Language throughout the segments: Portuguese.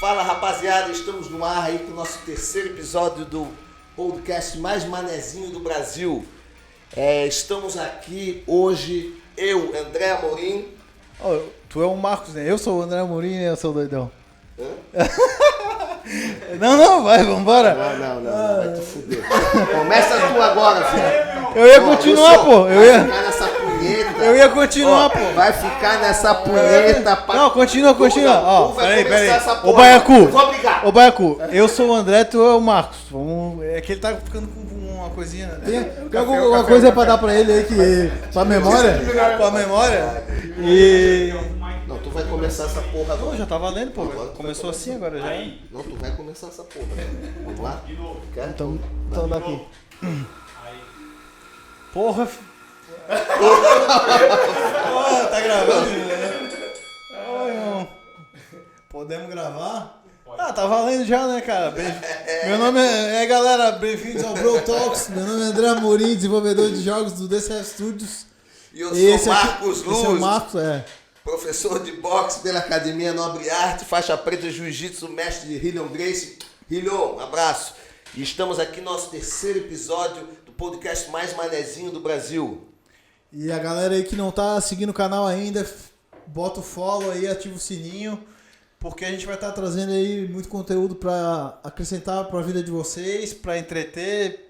Fala, rapaziada, estamos no ar aí com o nosso terceiro episódio do podcast mais manezinho do Brasil. Estamos aqui hoje, eu, André Amorim. Oh, tu é o Marcos, né? Eu sou o André Amorim, né? Eu sou o doidão. Hã? Não, vai, vambora. Não, vai te fuder. Começa tu agora, filho. Eu ia continuar, pô. Eu ia ficar nessa punheta. Eu ia continuar, pô. Vai ficar nessa punheta. Não, continua. Ó, peraí. Ô, Baiacu, eu sou o André, tu é o Marcos. É que ele tá ficando com uma coisinha, né? Tem alguma coisa pra dar pra ele aí que... Pra memória? Pra memória? E... Não, tu vai começar essa porra agora. Não, já tá valendo, pô. Agora Começou assim agora já. Não, tu vai começar essa porra. Vamos lá? Quer? Então daqui. Porra. Tá gravando? Oi, irmão. Podemos gravar? Ah, tá valendo já, né, cara? Meu nome galera, bem-vindos ao Bro Talks. Meu nome é André Amorim, desenvolvedor de jogos do DCF Studios. E eu sou Marcos Luz. Esse é o Marcos, Professor de boxe pela Academia Nobre Arte, faixa preta Jiu-Jitsu, mestre de Hillion Gracie. Hillion, um abraço. E estamos aqui no nosso terceiro episódio do podcast mais manezinho do Brasil. E a galera aí que não tá seguindo o canal ainda, bota o follow aí, ativa o sininho, porque a gente vai estar trazendo aí muito conteúdo para acrescentar para a vida de vocês, Pra entreter,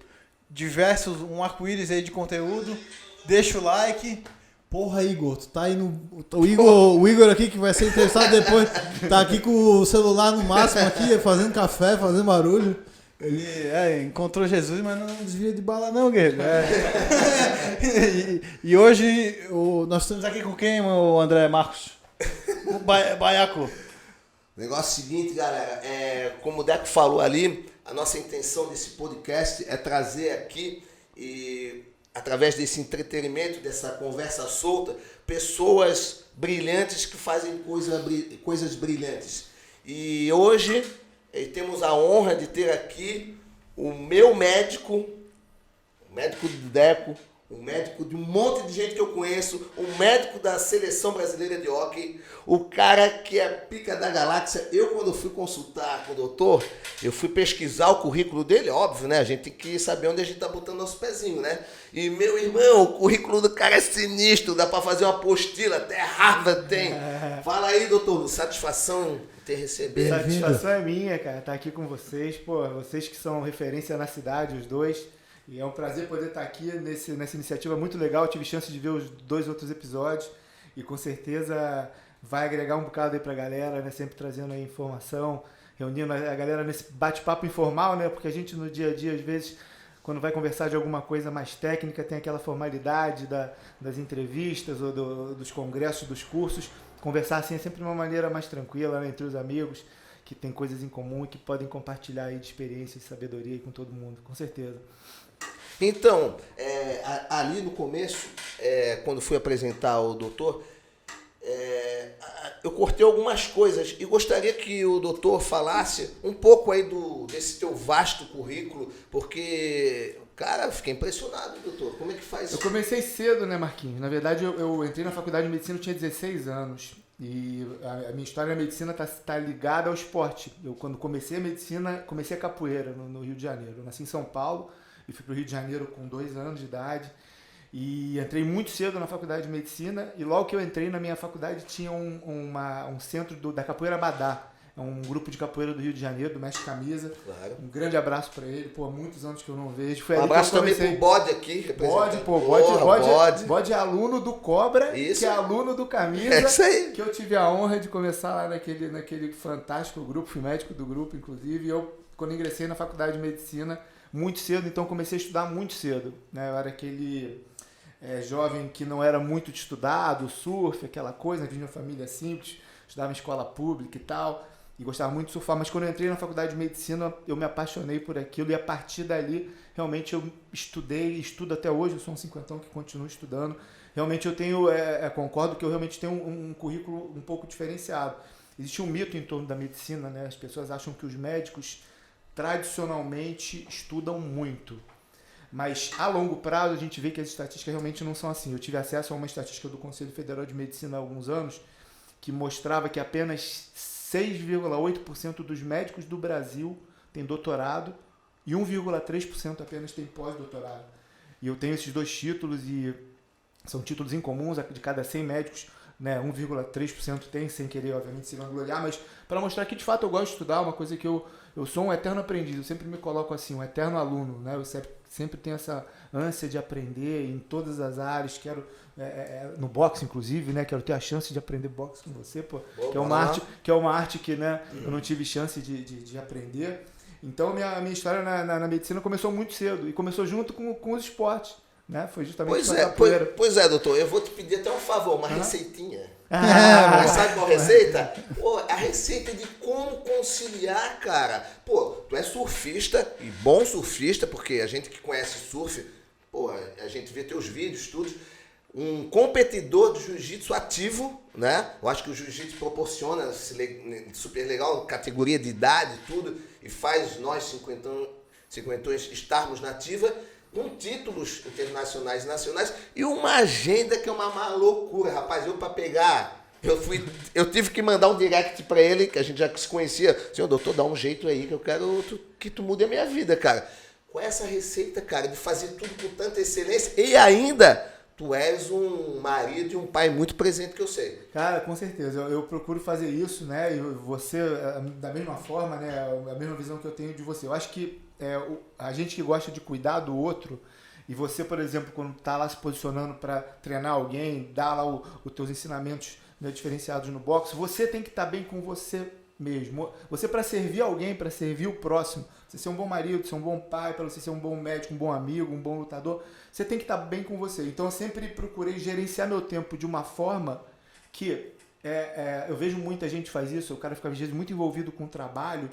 um arco-íris aí de conteúdo. Deixa o like. Porra, Igor, tu tá aí no... O Igor aqui, que vai ser entrevistado depois, tá aqui com o celular no máximo aqui, fazendo café, fazendo barulho. Ele encontrou Jesus, mas não desvia de bala não, guerreiro. E hoje nós estamos aqui com quem, o André Marcos? O Baiacu. O negócio é o seguinte, galera, como o Deco falou ali, a nossa intenção desse podcast é trazer aqui, através desse entretenimento, dessa conversa solta, pessoas brilhantes que fazem coisas brilhantes. E hoje temos a honra de ter aqui o meu médico, o médico do Deco, o médico de um monte de gente que eu conheço, o médico da Seleção Brasileira de Hóquei, o cara que é pica da galáxia. Eu, quando fui consultar com o doutor, eu fui pesquisar o currículo dele, óbvio, né? A gente tem que saber onde a gente tá botando nosso pezinho, né? E, meu irmão, o currículo do cara é sinistro, dá pra fazer uma apostila, até Harvard tem. Fala aí, doutor, satisfação ter recebido. Satisfação é minha, cara, estar aqui com vocês, pô, vocês que são referência na cidade, os dois. E é um prazer poder estar aqui nessa iniciativa muito legal. Eu tive chance de ver os 2 outros episódios e com certeza vai agregar um bocado aí pra galera, né? Sempre trazendo aí informação, reunindo a galera nesse bate-papo informal, né? Porque a gente no dia a dia, às vezes, quando vai conversar de alguma coisa mais técnica, tem aquela formalidade das entrevistas ou dos congressos, dos cursos. Conversar assim é sempre uma maneira mais tranquila, né? Entre os amigos que tem coisas em comum e que podem compartilhar aí de experiência e sabedoria aí com todo mundo, com certeza. Então, ali no começo, quando fui apresentar o doutor, eu cortei algumas coisas e gostaria que o doutor falasse um pouco aí desse teu vasto currículo, porque, cara, fiquei impressionado, doutor. Como é que faz? Eu comecei cedo, né, Marquinhos? Na verdade, eu entrei na faculdade de medicina, eu tinha 16 anos. E a minha história na medicina tá ligada ao esporte. Eu, quando comecei a medicina, comecei a capoeira no Rio de Janeiro. Eu nasci em São Paulo e fui para o Rio de Janeiro com 2 anos de idade. E entrei muito cedo na faculdade de medicina. E logo que eu entrei na minha faculdade, tinha um centro da Capoeira Abadá. É um grupo de capoeira do Rio de Janeiro, do Mestre Camisa. Claro. Um grande abraço para ele. Pô, muitos anos que eu não vejo. Foi um abraço também pro Bode aqui. Bode é aluno do Cobra, isso. Que é aluno do Camisa. É isso aí. Que eu tive a honra de começar lá naquele fantástico grupo, fui médico do grupo, inclusive. E eu, quando ingressei na faculdade de medicina, muito cedo, então comecei a estudar muito cedo. Né? Eu era aquele jovem que não era muito de estudado, surf, aquela coisa, de uma família simples, estudava em escola pública e tal. E gostava muito de surfar, mas quando eu entrei na faculdade de medicina, eu me apaixonei por aquilo e a partir dali, realmente eu estudei e estudo até hoje, eu sou um cinquentão que continuo estudando. Realmente eu tenho, concordo que eu realmente tenho um currículo um pouco diferenciado. Existe um mito em torno da medicina, né? As pessoas acham que os médicos tradicionalmente estudam muito. Mas a longo prazo a gente vê que as estatísticas realmente não são assim. Eu tive acesso a uma estatística do Conselho Federal de Medicina há alguns anos que mostrava que apenas 6,8% dos médicos do Brasil tem doutorado e 1,3% apenas tem pós-doutorado. E eu tenho esses 2 títulos e são títulos incomuns, de cada 100 médicos, né, 1,3% tem, sem querer, obviamente, se vangloriar, mas para mostrar que, de fato, eu gosto de estudar, uma coisa que eu sou um eterno aprendiz, eu sempre me coloco assim, um eterno aluno, né, eu sempre tenho essa ânsia de aprender em todas as áreas, quero, no boxe, inclusive, né, quero ter a chance de aprender boxe com você, pô, que é uma arte que, né, eu não tive chance de aprender. Então, minha história na medicina começou muito cedo, e começou junto com os esportes. Né? Foi justamente pois é, doutor, eu vou te pedir até um favor, uma receitinha. Sabe qual receita? Pô, a receita de como conciliar, cara. Pô, tu é surfista, e bom surfista, porque a gente que conhece surf, pô, a gente vê teus vídeos, tudo. Um competidor de jiu-jitsu ativo, né? Eu acho que o jiu-jitsu proporciona super legal, categoria de idade, tudo, e faz nós, cinquentões, estarmos na ativa, com títulos internacionais e nacionais e uma agenda que é uma loucura, rapaz. Eu para pegar, eu tive que mandar um direct para ele, que a gente já se conhecia. Senhor doutor, dá um jeito aí que eu quero que tu mude a minha vida, cara. Com essa receita, cara, de fazer tudo com tanta excelência e ainda tu és um marido e um pai muito presente, que eu sei. Cara, com certeza. Eu procuro fazer isso, né? E você, da mesma forma, né? A mesma visão que eu tenho de você. Eu acho que a gente que gosta de cuidar do outro, e você, por exemplo, quando está lá se posicionando para treinar alguém, dar lá os teus ensinamentos, né, diferenciados no boxe, você tem que estar bem com você mesmo. Você, para servir alguém, para servir o próximo, você ser um bom marido, ser um bom pai, para você ser um bom médico, um bom amigo, um bom lutador, você tem que estar bem com você. Então eu sempre procurei gerenciar meu tempo de uma forma que eu vejo muita gente faz isso, o cara fica às vezes muito envolvido com o trabalho,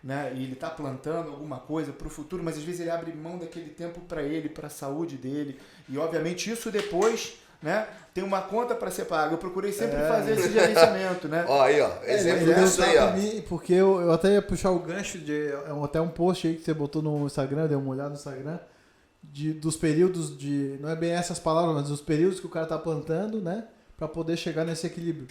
né, e ele está plantando alguma coisa para o futuro, mas às vezes ele abre mão daquele tempo para ele, para a saúde dele, e obviamente isso depois, né, tem uma conta para ser paga. Eu procurei sempre fazer esse gerenciamento, né? Ó, aí, ó, exemplo disso aí, ó. Porque eu até ia puxar o gancho de até um post aí que você botou no Instagram, dei uma olhada no Instagram, dos períodos não é bem essas palavras, mas dos períodos que o cara tá plantando, né, para poder chegar nesse equilíbrio.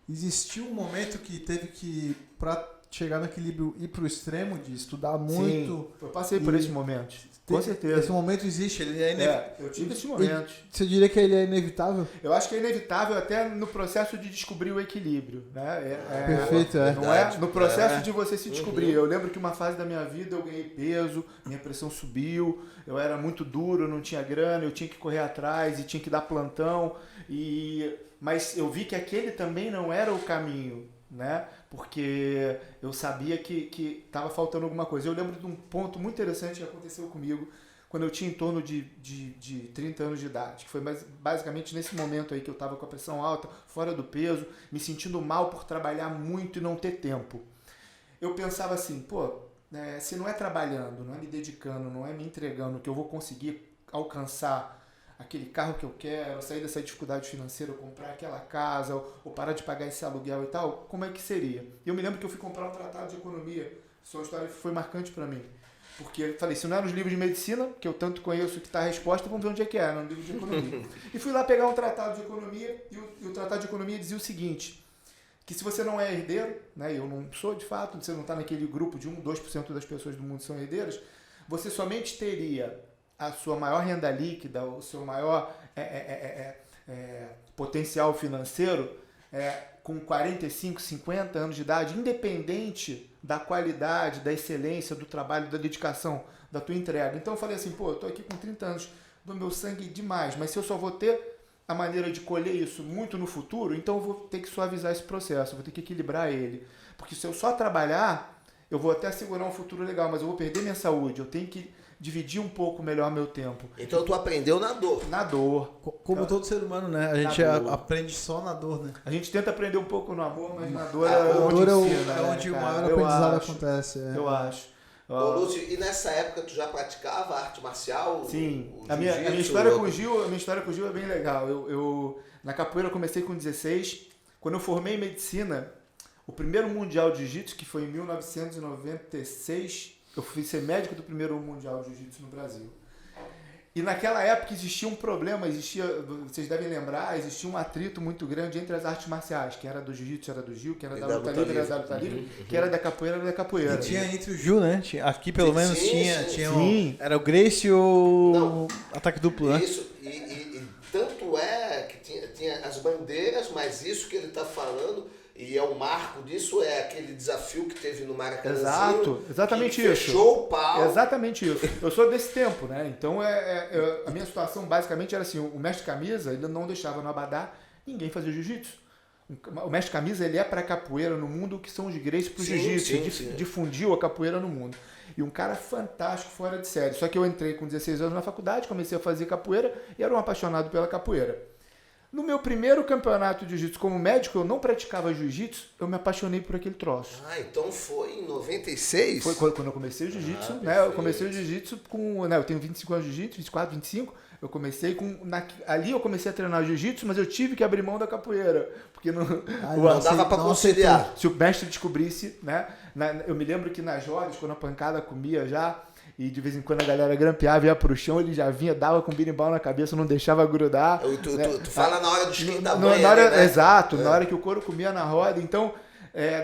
Existiu um momento que teve que, para chegar no equilíbrio, ir pro extremo de estudar muito. Sim, eu passei por esse momento. Com certeza. Esse momento existe, ele é inevitável. Eu tive esse momento. Você diria que ele é inevitável? Eu acho que é inevitável até no processo de descobrir o equilíbrio, né? Perfeito, não é? No processo de você se descobrir. Eu lembro que uma fase da minha vida eu ganhei peso, minha pressão subiu, eu era muito duro, não tinha grana, eu tinha que correr atrás e tinha que dar plantão. Mas eu vi que aquele também não era o caminho, né? Porque eu sabia que estava faltando alguma coisa. Eu lembro de um ponto muito interessante que aconteceu comigo quando eu tinha em torno de 30 anos de idade, que foi basicamente nesse momento aí que eu estava com a pressão alta, fora do peso, me sentindo mal por trabalhar muito e não ter tempo. Eu pensava assim, se não é trabalhando, não é me dedicando, não é me entregando que eu vou conseguir alcançar aquele carro que eu quero, sair dessa dificuldade financeira, comprar aquela casa, ou parar de pagar esse aluguel e tal, como é que seria? Eu me lembro que eu fui comprar um tratado de economia, sua história foi marcante para mim, porque eu falei, se não é nos livros de medicina, que eu tanto conheço que está a resposta, vamos ver onde é que é, no livro de economia. E fui lá pegar um tratado de economia, e o tratado de economia dizia o seguinte, que se você não é herdeiro, né, eu não sou de fato, você não está naquele grupo de 2% das pessoas do mundo são herdeiras, você somente teria a sua maior renda líquida, o seu maior potencial financeiro com 45, 50 anos de idade, independente da qualidade, da excelência, do trabalho, da dedicação, da tua entrega. Então eu falei assim, eu tô aqui com 30 anos, dou meu sangue demais, mas se eu só vou ter a maneira de colher isso muito no futuro, então eu vou ter que suavizar esse processo, vou ter que equilibrar ele. Porque se eu só trabalhar, eu vou até assegurar um futuro legal, mas eu vou perder minha saúde, eu tenho que dividir um pouco melhor meu tempo. Então tu aprendeu na dor. Na dor. Como todo ser humano, né? A gente aprende só na dor, né? A gente tenta aprender um pouco no amor, mas na dor onde o maior aprendizado acontece. Eu acho. Ô, Lúcio, e nessa época tu já praticava arte marcial? Sim. A minha história com o Gil é bem legal. Eu na capoeira eu comecei com 16. Quando eu formei em medicina, o primeiro mundial de jiu-jitsu, que foi em 1996, eu fui ser médico do primeiro mundial de jiu-jitsu no Brasil. E naquela época existia um problema, vocês devem lembrar, existia um atrito muito grande entre as artes marciais. Quem era do jiu-jitsu era do jiu, quem era da luta livre era da luta livre, quem era da capoeira era da capoeira. E tinha entre o Jiu, né? Aqui pelo menos tinha era o Gracie e o ataque duplo, né? Isso, e tanto é que tinha as bandeiras, mas isso que ele está falando, e é o marco disso, é aquele desafio que teve no Maracanã. Exato, exatamente isso. Fechou o pau. Exatamente isso. Eu sou desse tempo, né? Então a minha situação basicamente era assim, o mestre camisa, ele não deixava no Abadá ninguém fazer jiu-jitsu. O mestre camisa, ele é para capoeira no mundo o que são os Gracie para o jiu-jitsu, difundiu a capoeira no mundo. E um cara fantástico, fora de série. Só que eu entrei com 16 anos na faculdade, comecei a fazer capoeira e era um apaixonado pela capoeira. No meu primeiro campeonato de jiu-jitsu como médico, eu não praticava jiu-jitsu, eu me apaixonei por aquele troço. Ah, então foi em 96? Foi quando eu comecei o jiu-jitsu, né? Eu comecei o jiu-jitsu com, né, eu tenho 25 anos de jiu-jitsu, 24, 25, eu comecei ali eu comecei a treinar jiu-jitsu, mas eu tive que abrir mão da capoeira, porque não dava para conciliar. Se o mestre descobrisse, né? Eu me lembro que nas rodas, quando a pancada comia já, e de vez em quando a galera grampeava, ia pro chão, ele já vinha, dava com birimbau na cabeça, não deixava grudar. Tu fala na hora do esquentamento, né? Exato, na hora que o couro comia na roda. Então,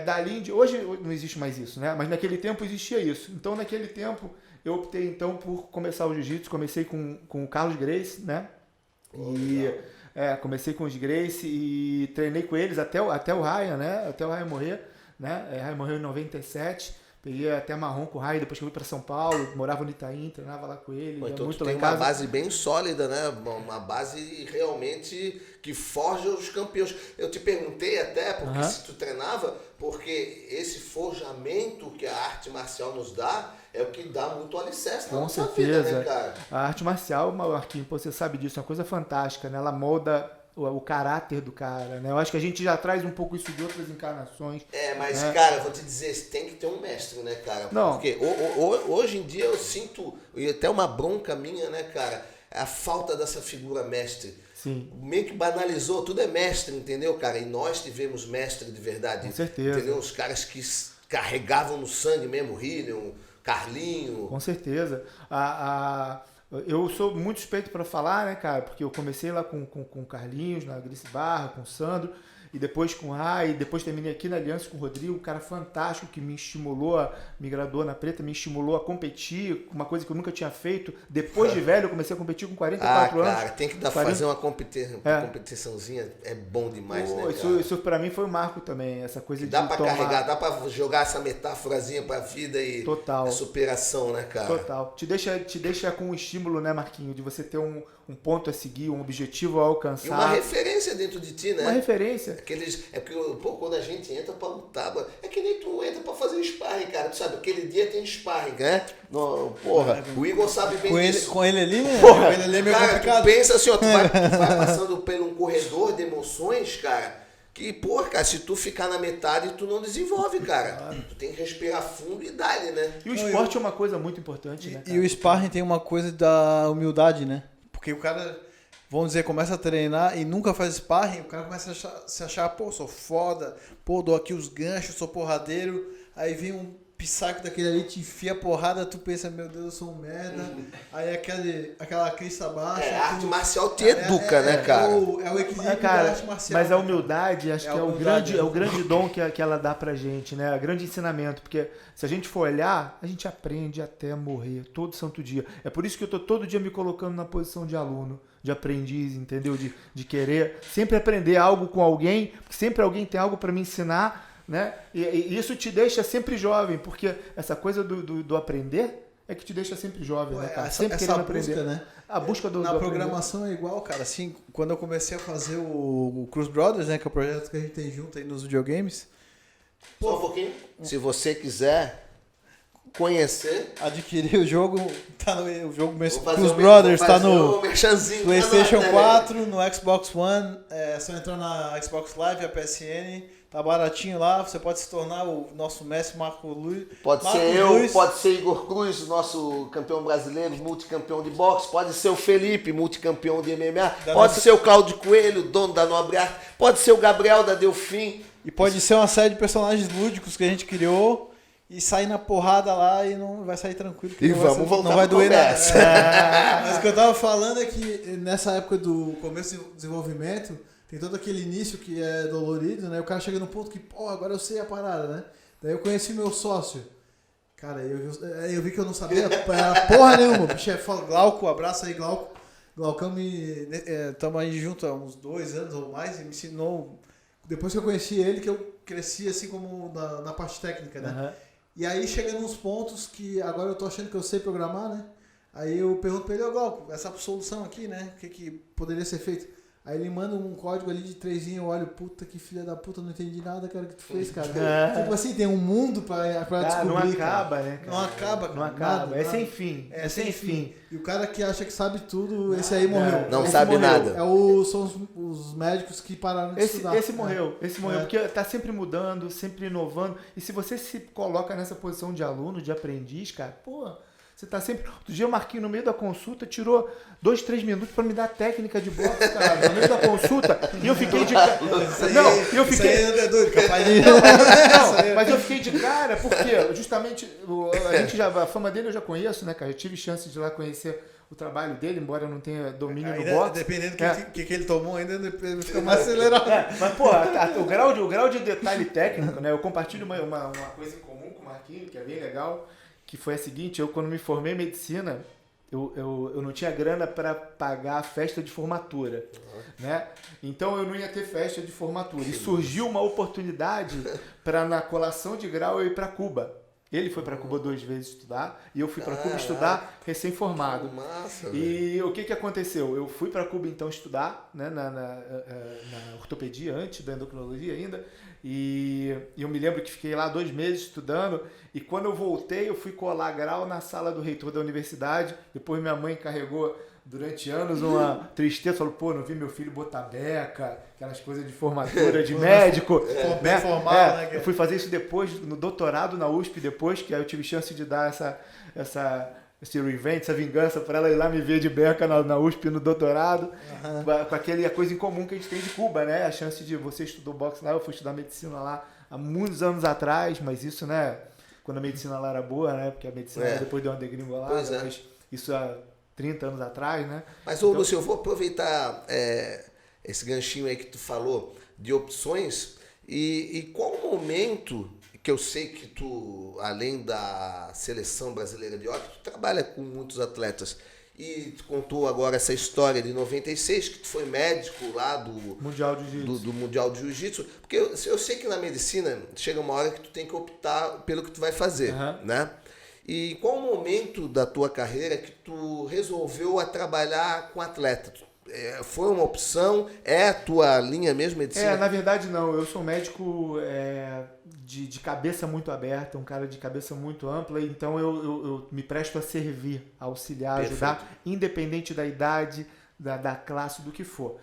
dali hoje não existe mais isso, né? Mas naquele tempo existia isso. Então, naquele tempo, eu optei então por começar o jiu-jitsu. Comecei com o Carlos Gracie, né? Comecei com os Gracie e treinei com eles até o Ryan, né? Até o Ryan morrer, né? Ryan morreu em 97. Peguei até marrom com o Ryan, depois que eu fui para São Paulo, morava no Itaim, treinava lá com ele. Pô, então muito tu tem uma base bem sólida, né? Uma base realmente que forja os campeões. Eu te perguntei até, porque se tu treinava, porque esse forjamento que a arte marcial nos dá é o que dá muito alicerce na nossa vida, né, cara? A arte marcial, Marquinhos, você sabe disso, é uma coisa fantástica, né? Ela molda o caráter do cara, né? Eu acho que a gente já traz um pouco isso de outras encarnações. Mas, cara, vou te dizer, tem que ter um mestre, né, cara? Não. Porque hoje em dia eu sinto, e até uma bronca minha, né, cara? A falta dessa figura mestre. Sim. Meio que banalizou, tudo é mestre, entendeu, cara? E nós tivemos mestre de verdade. Com certeza. Entendeu? Os caras que carregavam no sangue mesmo, o Hillion, Carlinho. Com certeza. Eu sou muito suspeito para falar, né, cara? Porque eu comecei lá com o Carlinhos, na Gracie Barra, com o Sandro, e depois com o Rai, e depois terminei aqui na Aliança com o Rodrigo, um cara fantástico que me estimulou, me graduou na preta, me estimulou a competir, uma coisa que eu nunca tinha feito. Depois de velho, eu comecei a competir com 44 anos. Cara, tem que fazer uma competiçãozinha, é bom demais, né, cara? Isso para mim foi um marco também, essa coisa de dá para carregar, dá para jogar essa metáforazinha para a vida e total. A superação, né, cara? Total. Te deixa com um estímulo, né, Marquinho, de você ter um ponto a seguir, um objetivo a alcançar. E uma referência dentro de ti, né? Uma referência. É porque, quando a gente entra pra lutar, é que nem tu entra pra fazer sparring, cara. Tu sabe, aquele dia tem sparring, né? Porra, o Igor sabe bem disso. Com ele ali, né? Porra, com ele ali é meio cara, complicado. tu pensa assim, ó, tu vai passando por um corredor de emoções, cara, que, porra, cara, se tu ficar na metade, tu não desenvolve, cara. Tu tem que respirar fundo e dar-lhe, né? E o esporte é uma coisa muito importante, né, cara? E o sparring tem uma coisa da humildade, né? Porque o cara, vamos dizer, começa a treinar e nunca faz sparring, o cara começa a se achar, pô, sou foda, pô, dou aqui os ganchos, sou porradeiro, aí vem um pissaco daquele ali, te enfia a porrada, tu pensa, meu Deus, eu sou um merda, aí aquela crista baixa. A arte marcial te educa, né, cara? É o equilíbrio da arte marcial. Mas a humildade, acho que é o grande dom que ela dá pra gente, né? O grande ensinamento, porque se a gente for olhar, a gente aprende até morrer, todo santo dia. É por isso que eu tô todo dia me colocando na posição de aluno, de aprendiz, entendeu? De querer sempre aprender algo com alguém, porque sempre alguém tem algo para me ensinar, né? E isso te deixa sempre jovem, porque essa coisa do aprender é que te deixa sempre jovem, né, cara? Sempre querendo aprender. Busca, né? A busca do Na do programação é igual, cara. Assim, quando eu comecei a fazer o Cruz Brothers, né, que é o projeto que a gente tem junto aí nos videogames. Só um pouquinho. Se você quiser conhecer, adquirir o jogo, tá no jogo Cruz Brothers, tá no PlayStation 4, no Xbox One, é só entrar na Xbox Live, a PSN, tá baratinho lá, você pode se tornar o nosso mestre Marco Luiz. Pode ser eu, pode ser Igor Cruz, nosso campeão brasileiro, multicampeão de boxe, pode ser o Felipe, multicampeão de MMA, pode ser o Cláudio Coelho, dono da Nobre Arte, pode ser o Gabriel da Delfim. E pode ser uma série de personagens lúdicos que a gente criou e sair na porrada lá e não vai sair tranquilo. E não vamos vai, voltar não vai pra doer nada. conversa. Mas o que eu tava falando é que nessa época do começo do desenvolvimento, tem todo aquele início que é dolorido, né? O cara chega no ponto que, pô, agora eu sei a parada, né? Daí eu conheci meu sócio. Cara, eu vi que eu não sabia porra nenhuma. O bicho é foda. Glauco, abraço aí, Glauco. Glaucão estamos aí junto há uns 2 anos ou mais e me ensinou. Depois que eu conheci ele, que eu cresci assim como na parte técnica, né? Uhum. E aí chega nos pontos que agora eu tô achando que eu sei programar, né? Aí eu pergunto pra ele, ô Glauco, essa solução aqui, né? O que poderia ser feito? Aí ele manda um código ali de 3, eu olho, puta que filha da puta, não entendi nada, cara, que tu fez, cara. Tipo assim, tem um mundo pra descobrir, não acaba, cara. né, cara? Não acaba, Não cara. acaba, Nada, é nada. sem fim. É sem fim. E o cara que acha que sabe tudo, esse aí morreu. Não Esse sabe morreu. nada. São os médicos que pararam de estudar. Esse morreu, É. porque tá sempre mudando, sempre inovando. E se você se coloca nessa posição de aluno, de aprendiz, cara, pô, você tá sempre... Outro dia eu marquei no meio da consulta, tirou 2, 3 minutos pra me dar a técnica de boxe, cara, no meio da consulta. E eu fiquei de cara... Não, eu fiquei... Isso aí é doido, capaz de... Não, mas eu fiquei de cara porque justamente a fama dele eu já conheço, né, cara? Eu tive chance de ir lá conhecer o trabalho dele, embora eu não tenha domínio no boxe. Dependendo do que ele tomou, ainda fica mais acelerado. Mas, pô, o grau de detalhe técnico, né? Eu compartilho uma coisa em comum com o Marquinhos, que é bem legal, que foi a seguinte: eu, quando me formei em medicina, eu não tinha grana para pagar a festa de formatura, né? Então eu não ia ter festa de formatura. E surgiu uma oportunidade para, na colação de grau, eu ir para Cuba. Ele foi para Cuba 2 vezes estudar e eu fui para Cuba estudar recém-formado. Massa, E o que aconteceu? Eu fui para Cuba então estudar, né, na ortopedia, antes da endocrinologia ainda, e eu me lembro que fiquei lá 2 meses estudando, e quando eu voltei eu fui colar grau na sala do reitor da universidade. Depois minha mãe carregou durante anos uma tristeza, falou, pô, não vi meu filho botar beca, aquelas coisas de formatura de médico. Bem formado, né, cara? Eu fui fazer isso depois, no doutorado na USP, depois, que aí eu tive chance de dar esse revenge, essa vingança para ela ir lá me ver de beca na USP no doutorado, com a coisa em comum que a gente tem de Cuba, né? A chance de você estudou boxe lá, eu fui estudar medicina lá há muitos anos atrás, mas isso, né, quando a medicina lá era boa, né? Porque a medicina depois deu uma degringolada, mas isso há 30 anos atrás, né? Mas, ô, Lúcio, eu vou aproveitar esse ganchinho aí que tu falou de opções e qual o momento que eu sei que tu, além da seleção brasileira de hockey, tu trabalha com muitos atletas e tu contou agora essa história de 96, que tu foi médico lá do Mundial de Jiu-Jitsu. Do Mundial de Jiu-Jitsu, porque eu sei que na medicina chega uma hora que tu tem que optar pelo que tu vai fazer, né? E qual o momento da tua carreira que tu resolveu trabalhar com atleta? Foi uma opção? É a tua linha mesmo, medicina? Na verdade não. Eu sou um médico de cabeça muito aberta, um cara de cabeça muito ampla, então eu me presto a servir, a auxiliar, Perfeito. ajudar, independente da idade, da classe, do que for.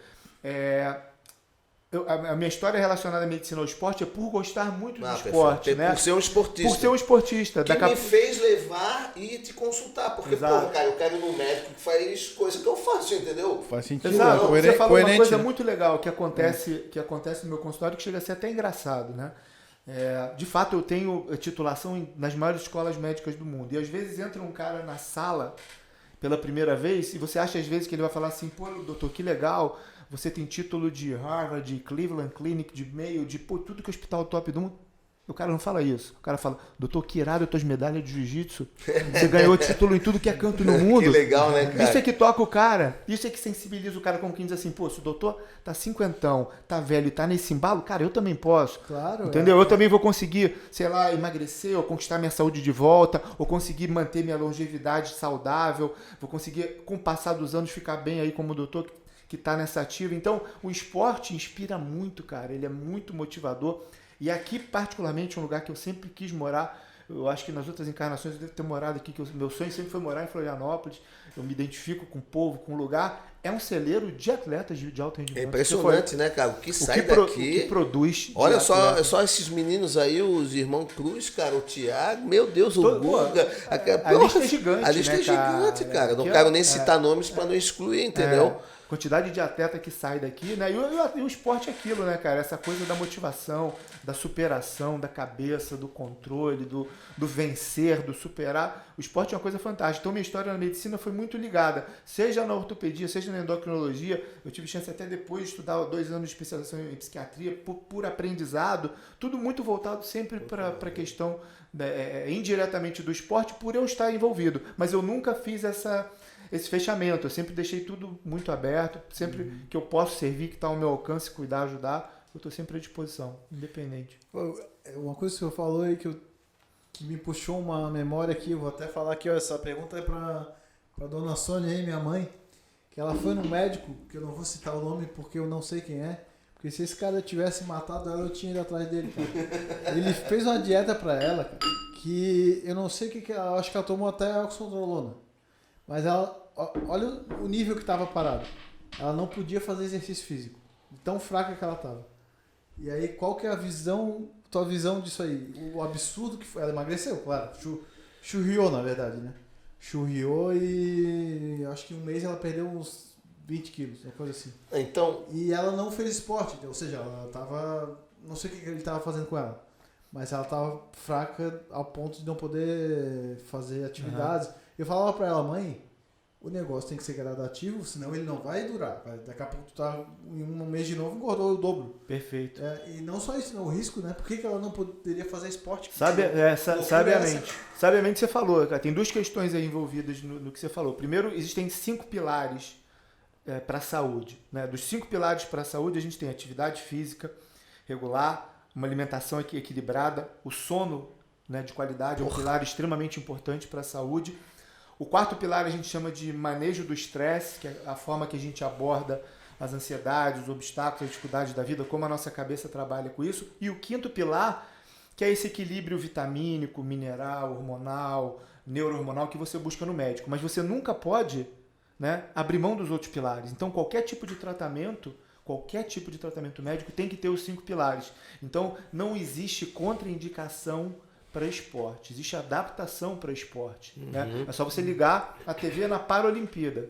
A minha história relacionada à medicina ao esporte é por gostar muito do esporte, perfeito. né? Por ser um esportista. Por ser um esportista. Que me fez levar e te consultar. Porque, Exato. pô, cara, eu quero ir no médico que faz coisa que eu faço, entendeu? Faz sentido. Exato. Você falou uma coisa né? muito legal que acontece no meu consultório, que chega a ser até engraçado, né? De fato, eu tenho titulação nas maiores escolas médicas do mundo. E às vezes entra um cara na sala pela primeira vez e você acha às vezes que ele vai falar assim, pô, doutor, que legal, você tem título de Harvard, de Cleveland Clinic, de Mayo, de tudo que é hospital top do mundo. O cara não fala isso. O cara fala, doutor, que irado as tuas medalhas de jiu-jitsu. Você ganhou título em tudo que é canto no mundo. Que legal, né, cara? Isso é que toca o cara. Isso é que sensibiliza o cara, como quem diz assim, pô, se o doutor tá cinquentão, tá velho e tá nesse embalo, cara, eu também posso. Claro. Entendeu? Eu também vou conseguir, sei lá, emagrecer, ou conquistar minha saúde de volta, ou conseguir manter minha longevidade saudável, vou conseguir, com o passar dos anos, ficar bem aí como doutor que tá nessa ativa. Então, o esporte inspira muito, cara. Ele é muito motivador. E aqui, particularmente, é um lugar que eu sempre quis morar. Eu acho que nas outras encarnações eu devo ter morado aqui, que meu sonho sempre foi morar em Florianópolis. Eu me identifico com o povo, com o lugar. é um celeiro de atletas de alto rendimento. É impressionante, né, cara? O que sai daqui. O que produz. Olha só esses meninos aí, os irmãos Cruz, cara, o Thiago, meu Deus, o Guga. A lista é gigante. A lista é gigante, cara. Não quero nem citar nomes para não excluir, entendeu? Quantidade de atleta que sai daqui, né? E o esporte é aquilo, né, cara? Essa coisa da motivação, da superação, da cabeça, do controle, do vencer, do superar. O esporte é uma coisa fantástica. Então, minha história na medicina foi muito ligada, seja na ortopedia, seja na endocrinologia. Eu tive chance até depois de estudar 2 anos de especialização em psiquiatria, por aprendizado. Tudo muito voltado sempre para a questão indiretamente do esporte, por eu estar envolvido. Mas eu nunca fiz esse fechamento, eu sempre deixei tudo muito aberto, sempre que eu posso servir, que está ao meu alcance, cuidar, ajudar, eu estou sempre à disposição, independente. Uma coisa que você falou aí que me puxou uma memória aqui, eu vou até falar aqui, ó, essa pergunta é para dona Sônia aí, minha mãe, que ela foi no médico, que eu não vou citar o nome porque eu não sei quem é, porque se esse cara tivesse matado ela, eu tinha ido atrás dele, cara. Ele fez uma dieta para ela, cara, que eu não sei o que ela, acho que ela tomou até oxandrolona, mas ela, olha o nível que estava parado. Ela não podia fazer exercício físico. Tão fraca que ela estava. E aí, qual que é tua visão disso aí? O absurdo que foi. Ela emagreceu, claro. Churriou, na verdade, né? Churriou e acho que um mês ela perdeu uns 20 quilos, uma coisa assim. Então... E ela não fez esporte. Ou seja, ela estava... Não sei o que ele estava fazendo com ela. Mas ela estava fraca ao ponto de não poder fazer atividades. Eu falava para ela, mãe... O negócio tem que ser gradativo, senão ele não vai durar. Daqui a pouco tu tá em um mês de novo, engordou o dobro. Perfeito. E não só isso, o risco, né? Por que ela não poderia fazer esporte? Sabiamente você falou, cara. Tem 2 questões aí envolvidas no que você falou. Primeiro, existem 5 pilares para a saúde. Né? Dos 5 pilares para a saúde, a gente tem atividade física regular, uma alimentação equilibrada, o sono, né, de qualidade, é um pilar extremamente importante para a saúde. O 4º pilar a gente chama de manejo do estresse, que é a forma que a gente aborda as ansiedades, os obstáculos, as dificuldades da vida, como a nossa cabeça trabalha com isso. E o 5º pilar, que é esse equilíbrio vitamínico, mineral, hormonal, neurohormonal que você busca no médico. Mas você nunca pode, né, abrir mão dos outros pilares. Então, qualquer tipo de tratamento médico tem que ter os 5 pilares. Então, não existe contraindicação para esporte, existe adaptação para esporte. Né? É só você ligar a TV na Paralimpíada.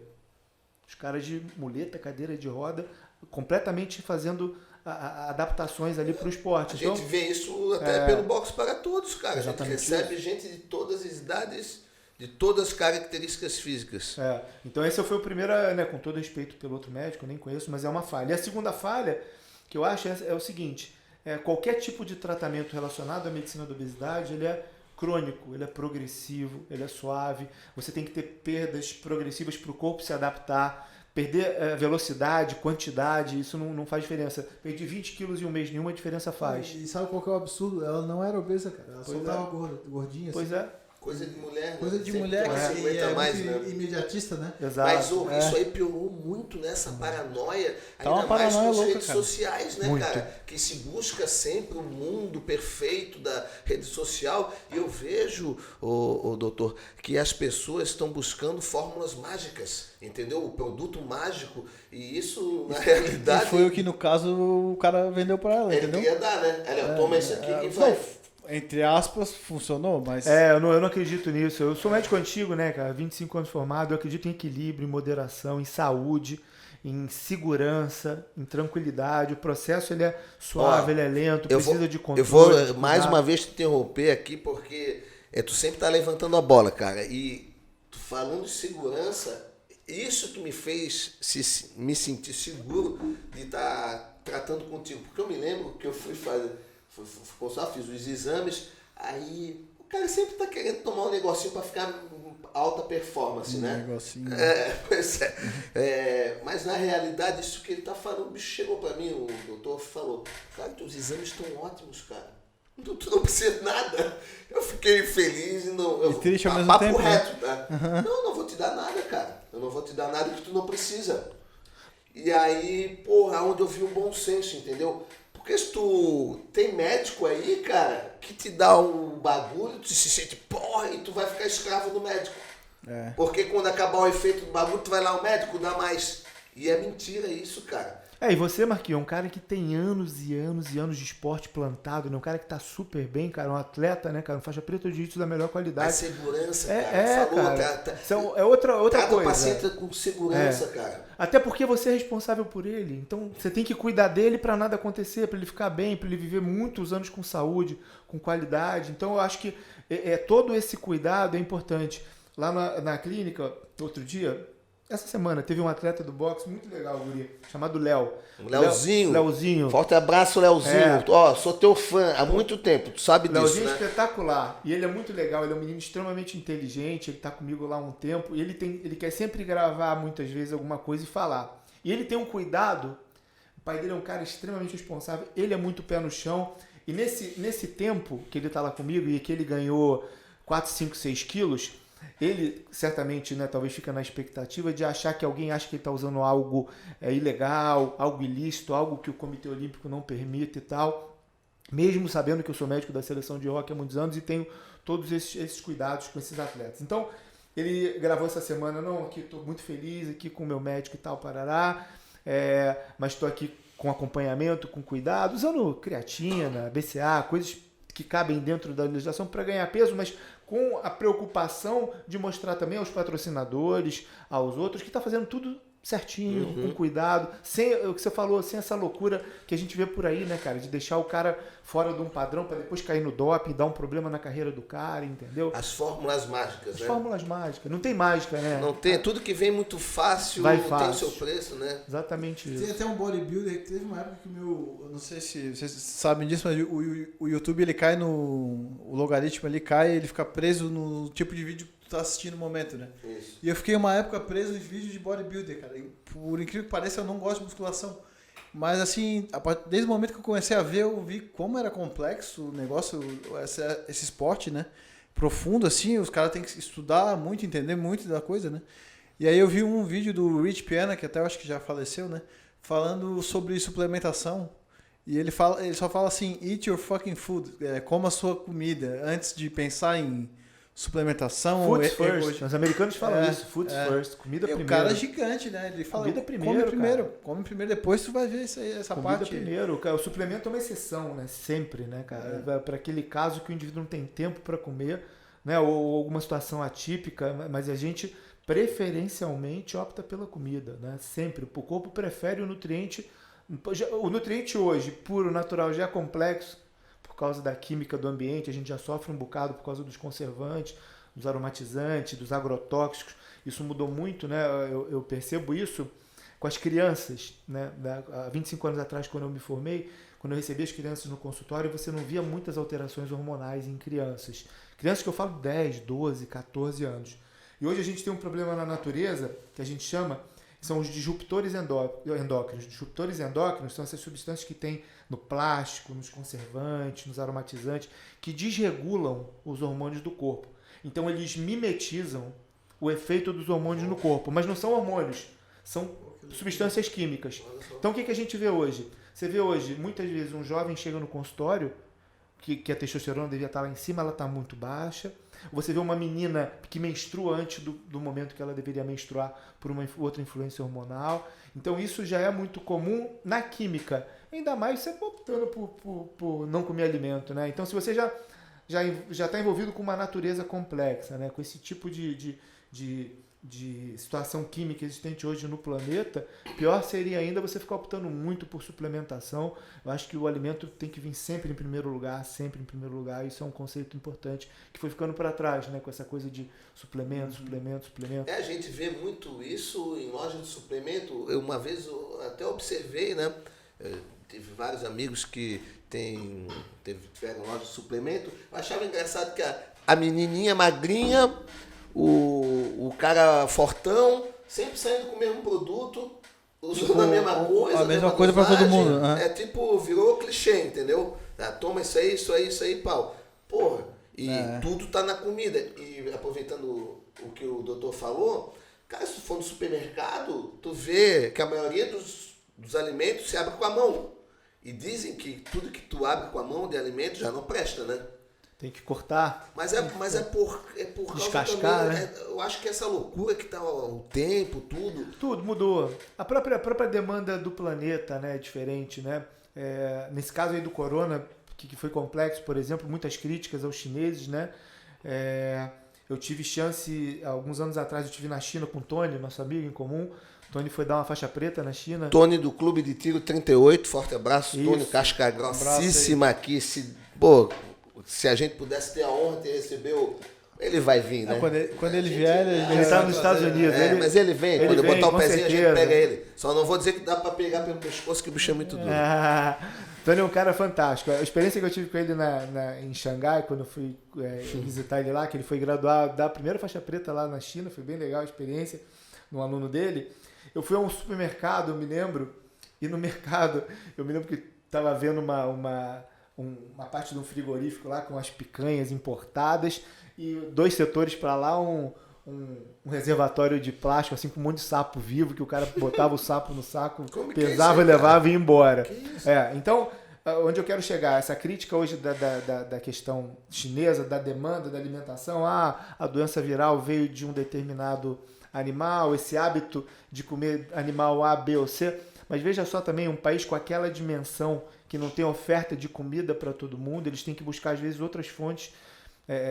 Os caras de muleta, cadeira de roda, completamente fazendo adaptações ali para o esporte. A gente vê isso até pelo Boxe para Todos, cara. Exatamente. A gente recebe gente de todas as idades, de todas as características físicas. Então esse foi o primeiro, né, com todo respeito pelo outro médico, eu nem conheço, mas é uma falha. E a segunda falha, que eu acho, é o seguinte... qualquer tipo de tratamento relacionado à medicina da obesidade, ele é crônico, ele é progressivo, ele é suave. Você tem que ter perdas progressivas para o corpo se adaptar. Perder velocidade, quantidade, isso não faz diferença. Perder 20 quilos em um mês, nenhuma diferença faz. E sabe qual que é o absurdo? Ela não era obesa, cara. Ela só estava gordinha. Pois assim. Coisa de mulher, né? Coisa de mulher, que é mais, muito, né? Imediatista, né? Exato. Mas isso aí piorou muito nessa paranoia, Tá uma ainda mais paranoia nas louca, redes cara. sociais, né, Muito. cara? Que se busca sempre o mundo perfeito da rede social. E eu vejo, doutor, que as pessoas estão buscando fórmulas mágicas, entendeu? O produto mágico. E isso, na realidade... E foi o que, no caso, o cara vendeu pra ela, ele entendeu? queria dar, né? Ela toma isso aqui e vai... Entre aspas, funcionou, mas... Eu não acredito nisso. Eu sou médico antigo, né, cara? 25 anos formado. Eu acredito em equilíbrio, em moderação, em saúde, em segurança, em tranquilidade. O processo ele é suave, ele é lento, precisa de controle. Eu vou mais uma vez te interromper aqui, porque tu sempre tá levantando a bola, cara. E tu falando de segurança, isso que me fez me sentir seguro de estar tratando contigo. Porque eu me lembro que eu fui fazer... fiz os exames, aí o cara sempre tá querendo tomar um negocinho para ficar alta performance, né? Negocinho. Pois é. Mas na realidade, isso que ele tá falando, o bicho chegou para mim, o doutor falou, cara, teus exames estão ótimos, cara. Tu não precisa de nada. Eu fiquei feliz e triste ao mesmo tempo, reto, tá? Não vou te dar nada, cara. Eu não vou te dar nada que tu não precisa. E aí, porra, onde eu vi um bom senso, entendeu? Porque se tu tem médico aí, cara, que te dá um bagulho, tu se sente, porra, e tu vai ficar escravo do médico. Porque quando acabar o efeito do bagulho, tu vai lá, o médico dá mais E é mentira isso, cara. E você, Marquinhos, é um cara que tem anos e anos e anos de esporte plantado, né? Um cara que tá super bem, cara, um atleta, né, cara, um faixa preta de jiu-jitsu da melhor qualidade. A segurança, cara, falou, cara. É outra trata coisa. o paciente com segurança, cara. Até porque você é responsável por ele. Então, você tem que cuidar dele para nada acontecer, para ele ficar bem, para ele viver muitos anos com saúde, com qualidade. Então, eu acho que todo esse cuidado é importante. Lá na clínica, outro dia, essa semana, teve um atleta do boxe muito legal, guri, chamado Léo. Leozinho. Forte abraço, Leozinho. Ó, sou teu fã há muito tempo, tu sabe disso, Leozinho né? é espetacular. E ele é muito legal, ele é um menino extremamente inteligente, ele tá comigo lá há um tempo, e ele quer sempre gravar muitas vezes alguma coisa e falar. E ele tem um cuidado, o pai dele é um cara extremamente responsável, ele é muito pé no chão, e nesse tempo que ele tá lá comigo e que ele ganhou 4, 5, 6 quilos, ele certamente, né, talvez fica na expectativa de achar que alguém acha que ele está usando algo ilegal, algo ilícito, algo que o Comitê Olímpico não permite e tal, mesmo sabendo que eu sou médico da seleção de hóquei há muitos anos e tenho todos esses cuidados com esses atletas. Então, ele gravou essa semana, aqui estou muito feliz, aqui com o meu médico e tal, parará, mas estou aqui com acompanhamento, com cuidado, usando creatina, BCA, coisas que cabem dentro da legislação para ganhar peso, mas com a preocupação de mostrar também aos patrocinadores, aos outros, que está fazendo tudo certinho, com cuidado, sem o que você falou, sem essa loucura que a gente vê por aí, né, cara, de deixar o cara fora de um padrão para depois cair no doping, dar um problema na carreira do cara, entendeu? As fórmulas mágicas, né? As fórmulas mágicas. Não tem mágica, né? Não tem. Tudo que vem muito fácil, Vai tem o fácil. seu preço, né? Exatamente isso. Tem até um bodybuilder, teve uma época que eu não sei se vocês sabem disso, mas o YouTube ele cai o logaritmo ele cai, ele fica preso no tipo de vídeo que tu tá assistindo no momento, né? Isso. E eu fiquei uma época preso em vídeo de bodybuilder, cara. E, por incrível que pareça, eu não gosto de musculação. Mas assim, desde o momento que eu comecei a ver, eu vi como era complexo o negócio, esse esporte, né? Profundo, assim, os caras têm que estudar muito, entender muito da coisa, né? E aí eu vi um vídeo do Rich Piana, que até eu acho que já faleceu, né? Falando sobre suplementação. E ele só fala assim, eat your fucking food, coma a sua comida, antes de pensar em suplementação. Food first. Os americanos falam isso, food first. Comida primeiro. O cara é gigante, né? Ele fala, comida primeiro, come primeiro, depois tu vai ver essa comida parte. primeiro. O suplemento é uma exceção, né? Sempre, né, cara? Para aquele caso que o indivíduo não tem tempo para comer, né? Ou alguma situação atípica, mas a gente preferencialmente opta pela comida, né? Sempre. O corpo prefere o nutriente. O nutriente hoje, puro, natural, já é complexo por causa da química do ambiente, a gente já sofre um bocado por causa dos conservantes, dos aromatizantes, dos agrotóxicos. Isso mudou muito, né? Eu percebo isso com as crianças, né? Há 25 anos atrás, quando eu me formei, quando eu recebi as crianças no consultório, você não via muitas alterações hormonais em crianças. Crianças que eu falo 10, 12, 14 anos. E hoje a gente tem um problema na natureza que a gente chama, são os disruptores endócrinos. Disruptores endócrinos são essas substâncias que tem no plástico, nos conservantes, nos aromatizantes, que desregulam os hormônios do corpo. Então eles mimetizam o efeito dos hormônios no corpo, mas não são hormônios, são substâncias químicas. Então o que a gente vê hoje? Você vê hoje, muitas vezes, um jovem chega no consultório, que a testosterona devia estar lá em cima, ela está muito baixa. Você vê uma menina que menstrua antes do momento que ela deveria menstruar por uma outra influência hormonal. Então isso já é muito comum na química. Ainda mais você optando por não comer alimento, né? Então se você já está envolvido com uma natureza complexa, né? Com esse tipo de situação química existente hoje no planeta, pior seria ainda você ficar optando muito por suplementação. Eu acho que o alimento tem que vir sempre em primeiro lugar, isso é um conceito importante que foi ficando para trás, né, com essa coisa de suplemento. A gente vê muito isso em loja de suplemento. Uma vez eu até observei, né, tive vários amigos que tiveram loja de suplemento. Eu achava engraçado que a menininha magrinha, o cara fortão, sempre saindo com o mesmo produto, usando a mesma coisa. A mesma coisa para todo mundo. É tipo, virou clichê, entendeu? Toma isso aí, pau. Porra, e tudo tá na comida. E aproveitando o que o doutor falou, cara, se tu for no supermercado, tu vê que a maioria dos alimentos se abre com a mão. E dizem que tudo que tu abre com a mão de alimento já não presta, né? Tem que cortar. Mas é por causa Descascar, também, né? eu acho que essa loucura que tá o tempo, tudo. Tudo mudou. A própria demanda do planeta, né, é diferente, né? Nesse caso aí do corona, que foi complexo, por exemplo, muitas críticas aos chineses, né? Eu tive chance, alguns anos atrás, eu estive na China com o Tony, nosso amigo em comum. O Tony foi dar uma faixa preta na China. Tony do Clube de Tiro 38, forte abraço. Isso. Tony, casca grossíssima aqui. Se a gente pudesse ter a honra de receber ele vai vir, né? Quando ele vier, Ele está nos Estados Unidos. Mas ele vem. Quando eu botar o pezinho, certeza. a gente pega ele. Só não vou dizer que dá pra pegar pelo pescoço, que o bicho é muito duro. Tony é um cara fantástico. A experiência que eu tive com ele em Xangai, quando eu fui visitar ele lá, que ele foi graduar da primeira faixa preta lá na China, foi bem legal a experiência, num aluno dele. Eu fui a um supermercado, eu me lembro, e no mercado, eu me lembro que estava vendo uma parte de um frigorífico lá com as picanhas importadas e 2 setores para lá, um reservatório de plástico, assim, com um monte de sapo vivo, que o cara botava o sapo no saco, pesava, levava e ia embora. Então, onde eu quero chegar, essa crítica hoje da questão chinesa, da demanda da alimentação, a doença viral veio de um determinado animal, esse hábito de comer animal A, B ou C, mas veja só também, um país com aquela dimensão que não tem oferta de comida para todo mundo, eles têm que buscar às vezes outras fontes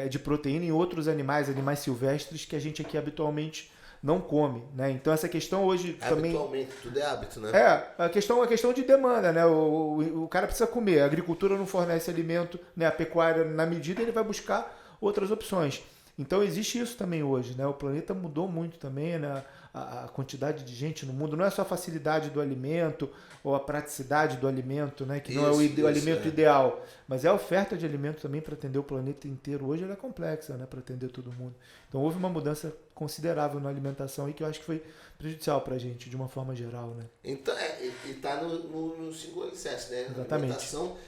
de proteína em outros animais silvestres que a gente aqui habitualmente não come, né? Então essa questão hoje também... Habitualmente, tudo é hábito, né? A questão de demanda, né? O cara precisa comer, a agricultura não fornece alimento, né? A pecuária, na medida, ele vai buscar outras opções. Então existe isso também hoje, né? O planeta mudou muito também, né? A quantidade de gente no mundo, não é só a facilidade do alimento ou a praticidade do alimento, né? Que não é o alimento ideal, mas é a oferta de alimento também para atender o planeta inteiro. Hoje ela é complexa, né? Para atender todo mundo. Então houve uma mudança considerável na alimentação e que eu acho que foi prejudicial para a gente, de uma forma geral, né? Então, e está no 5 alicerces, né? Exatamente. Alimentação.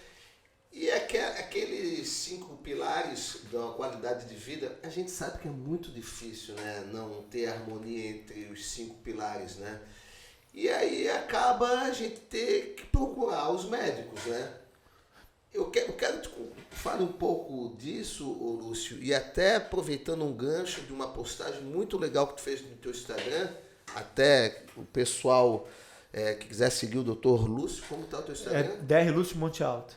E aqueles 5 pilares da qualidade de vida, a gente sabe que é muito difícil, né? Não ter harmonia entre os 5 pilares, né? E aí acaba a gente ter que procurar os médicos, né? Eu quero que tu fale um pouco disso, Lúcio, e até aproveitando um gancho de uma postagem muito legal que tu fez no teu Instagram, até o pessoal... que quiser seguir o Dr. Lúcio, como está o teu Instagram? DR Lúcio Monte Alto.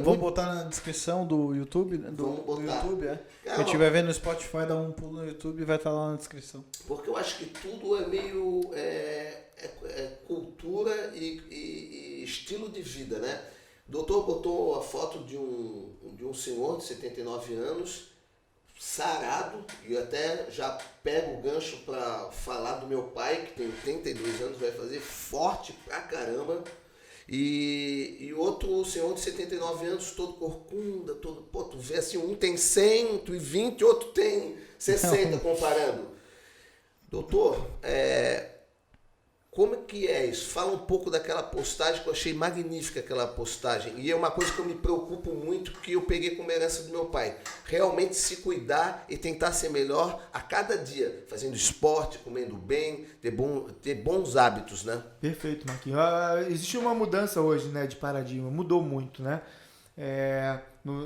Vamos botar na descrição do YouTube, né? Vamos botar. Do YouTube, Quem estiver vendo no Spotify, dá um pulo no YouTube e vai estar lá na descrição. Porque eu acho que tudo é meio cultura e estilo de vida, né? O doutor botou a foto de um senhor de 79 anos, sarado, e até já pego o gancho para falar do meu pai, que tem 82 anos, vai fazer forte pra caramba, e outro senhor de 79 anos, todo corcunda, todo, tu vê assim, um tem 120, outro tem 60, comparando. Doutor, como é que é isso? Fala um pouco daquela postagem, que eu achei magnífica aquela postagem. E é uma coisa que eu me preocupo muito, que eu peguei como herança do meu pai. Realmente se cuidar e tentar ser melhor a cada dia. Fazendo esporte, comendo bem, ter bons hábitos, né? Perfeito, Marquinhos. Existe uma mudança hoje, né, de paradigma. Mudou muito, né?